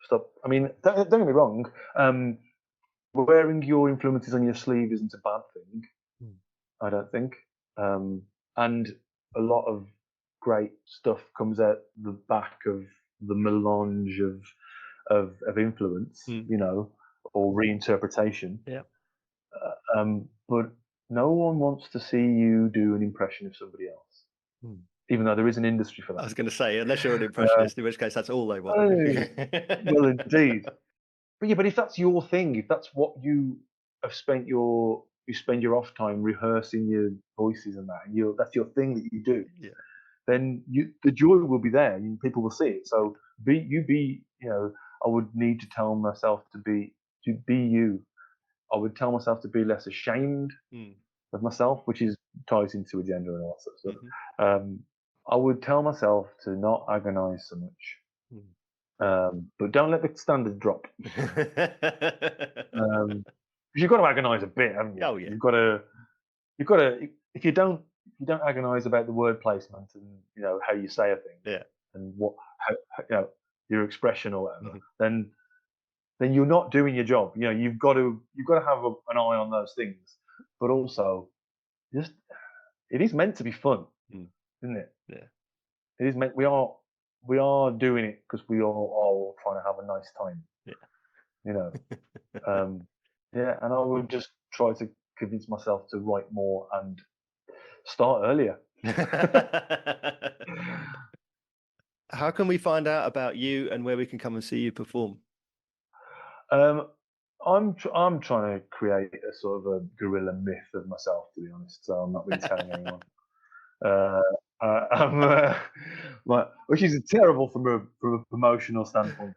Stop. I mean, don't get me wrong. Wearing your influences on your sleeve isn't a bad thing. I don't think. And a lot of great stuff comes out the back of the melange of influence, or reinterpretation. Yeah. But no one wants to see you do an impression of somebody else, even though there is an industry for that. I was going to say, unless you're an impressionist, in which case that's all they want. Well, indeed. But if that's your thing, if that's what you have spent you spend your off time rehearsing your voices and that, and that's your thing that you do, then the joy will be there and people will see it. So I would need to tell myself to be you. I would tell myself to be less ashamed of myself, which ties into agenda and all that sort of stuff. I would tell myself to not agonize so much. But don't let the standard drop. Because you've got to agonise a bit, haven't you? Oh, yeah. You've got to. If you don't agonise about the word placement and how you say a thing, and how your expression or whatever, then you're not doing your job. You've got to have an eye on those things, but also it is meant to be fun, isn't it? Yeah. It is meant. We are doing it because we are all trying to have a nice time. Yeah. And I would just try to convince myself to write more and start earlier. How can we find out about you and where we can come and see you perform? I'm trying to create a sort of a guerrilla myth of myself, to be honest. So I'm not really telling anyone. Which is terrible from a promotional standpoint.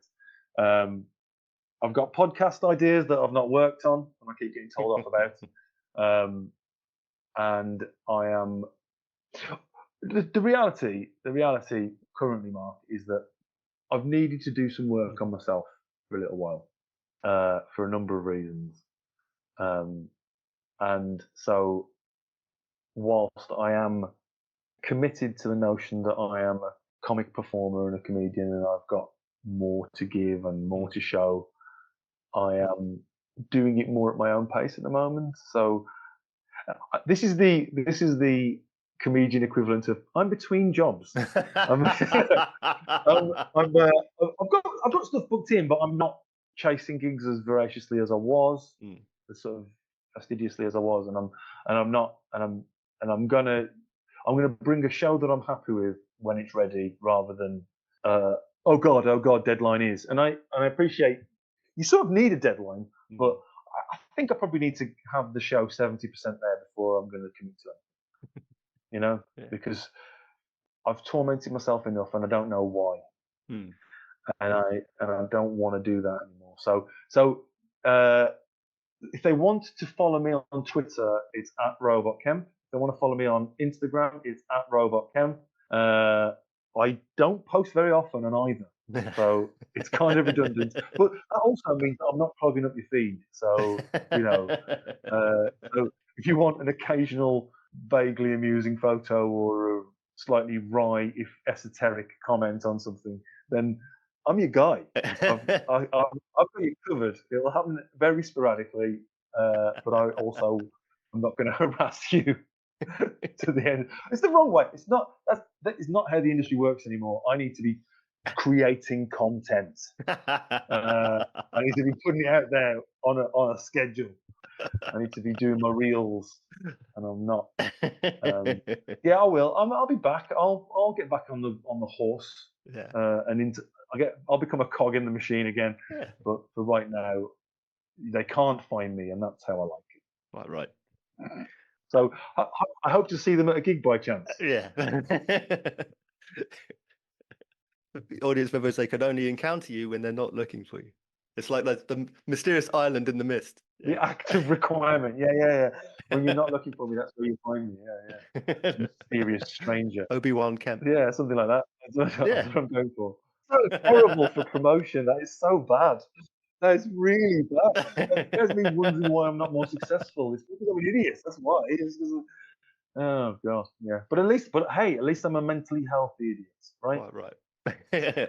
I've got podcast ideas that I've not worked on, and I keep getting told off about. And I am the reality currently, Mark, is that I've needed to do some work on myself for a little while, for a number of reasons. And so, whilst I am committed to the notion that I am a comic performer and a comedian, and I've got more to give and more to show, I am doing it more at my own pace at the moment. So this is the comedian equivalent of I'm between jobs. I've got stuff booked in, but I'm not chasing gigs as voraciously as I was, as sort of fastidiously as I was, and I'm gonna bring a show that I'm happy with when it's ready, rather than oh god, deadline is. And I appreciate you sort of need a deadline, but I think I probably need to have the show 70% there before I'm going to commit to it. Because I've tormented myself enough, and I don't know why, and I don't want to do that anymore. So if they want to follow me on Twitter, it's @Rob Kemp. If they want to follow me on Instagram, it's @Rob Kemp. I don't post very often on either, so it's kind of redundant. But that also means that I'm not clogging up your feed. So so if you want an occasional, vaguely amusing photo or a slightly wry, if esoteric comment on something, then I'm your guy. I've got you covered. It'll happen very sporadically, but I'm not going to harass you to the end. It's the wrong way. It's not. That is not how the industry works anymore. I need to be creating content. I need to be putting it out there on a schedule. I need to be doing my reels, and I'm not. Yeah, I will. I'll be back. I'll get back on the horse. And I'll become a cog in the machine again. But for right now, they can't find me, and that's how I like it. Right. So I hope to see them at a gig by chance. Yeah. The audience members, they can only encounter you when they're not looking for you. It's like the mysterious island in the mist. The active requirement. Yeah. When you're not looking for me, that's where you find me. Yeah. Mysterious stranger. Obi-Wan Kemp. Yeah, something like that. That's what Yeah. I'm going for. So horrible for promotion. That is so bad. That is really bad. It has me wondering why I'm not more successful. It's because I'm an idiot. That's why. Oh god, yeah. But hey, at least I'm a mentally healthy idiot, right? Right.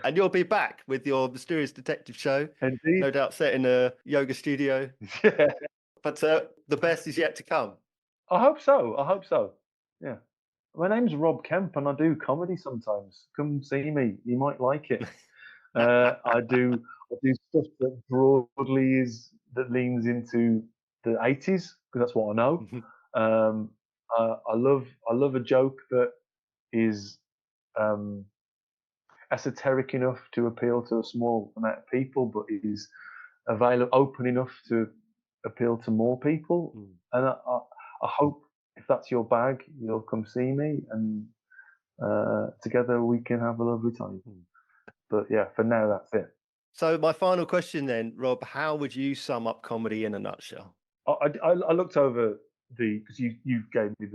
And you'll be back with your mysterious detective show. Indeed. No doubt set in a yoga studio. Yeah. But the best is yet to come. I hope so. Yeah. My name's Rob Kemp, and I do comedy sometimes. Come see me. You might like it. I do stuff that broadly leans into the 80s because that's what I know. I love a joke that is esoteric enough to appeal to a small amount of people, but is open enough to appeal to more people. And I hope if that's your bag, you'll come see me, and together we can have a lovely time. But yeah, for now, that's it. So my final question then, Rob, how would you sum up comedy in a nutshell? I looked over because you gave me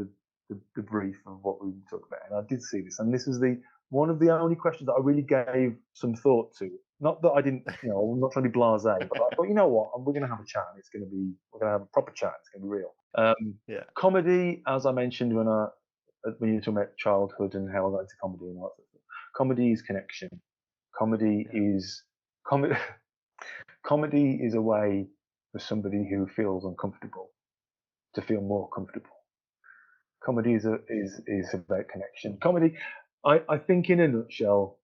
the brief of what we talked about, and I did see this, and this was one of the only questions that I really gave some thought to. Not that I didn't, I'm not trying to be blasé, but I thought, you know what, we're going to have a chat, and we're going to have a proper chat. It's going to be real. Yeah. Comedy, as I mentioned when you were talking about childhood and how I got into comedy and all that sort of stuff. Comedy is connection. Comedy is a way for somebody who feels uncomfortable to feel more comfortable. Comedy is about connection. Comedy, I think, in a nutshell,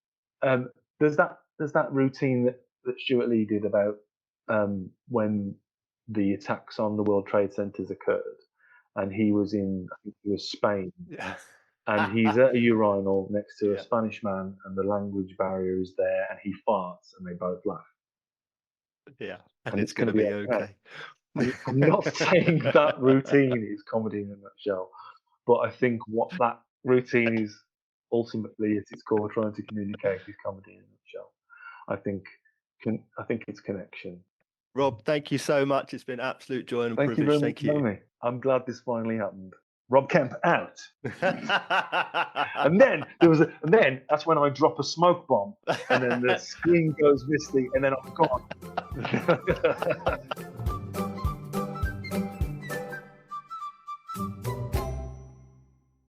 there's that routine that Stuart Lee did about when the attacks on the World Trade Centers occurred, and he was Spain, and he's at a urinal next to a Spanish man, and the language barrier is there, and he farts, and they both laugh. Yeah, and it's going to be okay. I'm not saying that routine is comedy in a nutshell, but I think what that routine is ultimately at its core trying to communicate is comedy in a nutshell. I think it's connection. Rob, thank you so much. It's been an absolute joy and privilege. privilege. Thank you very much for me. I'm glad this finally happened. Rob Kemp out. and then that's when I drop a smoke bomb, and then the screen goes misty, and then I'm gone.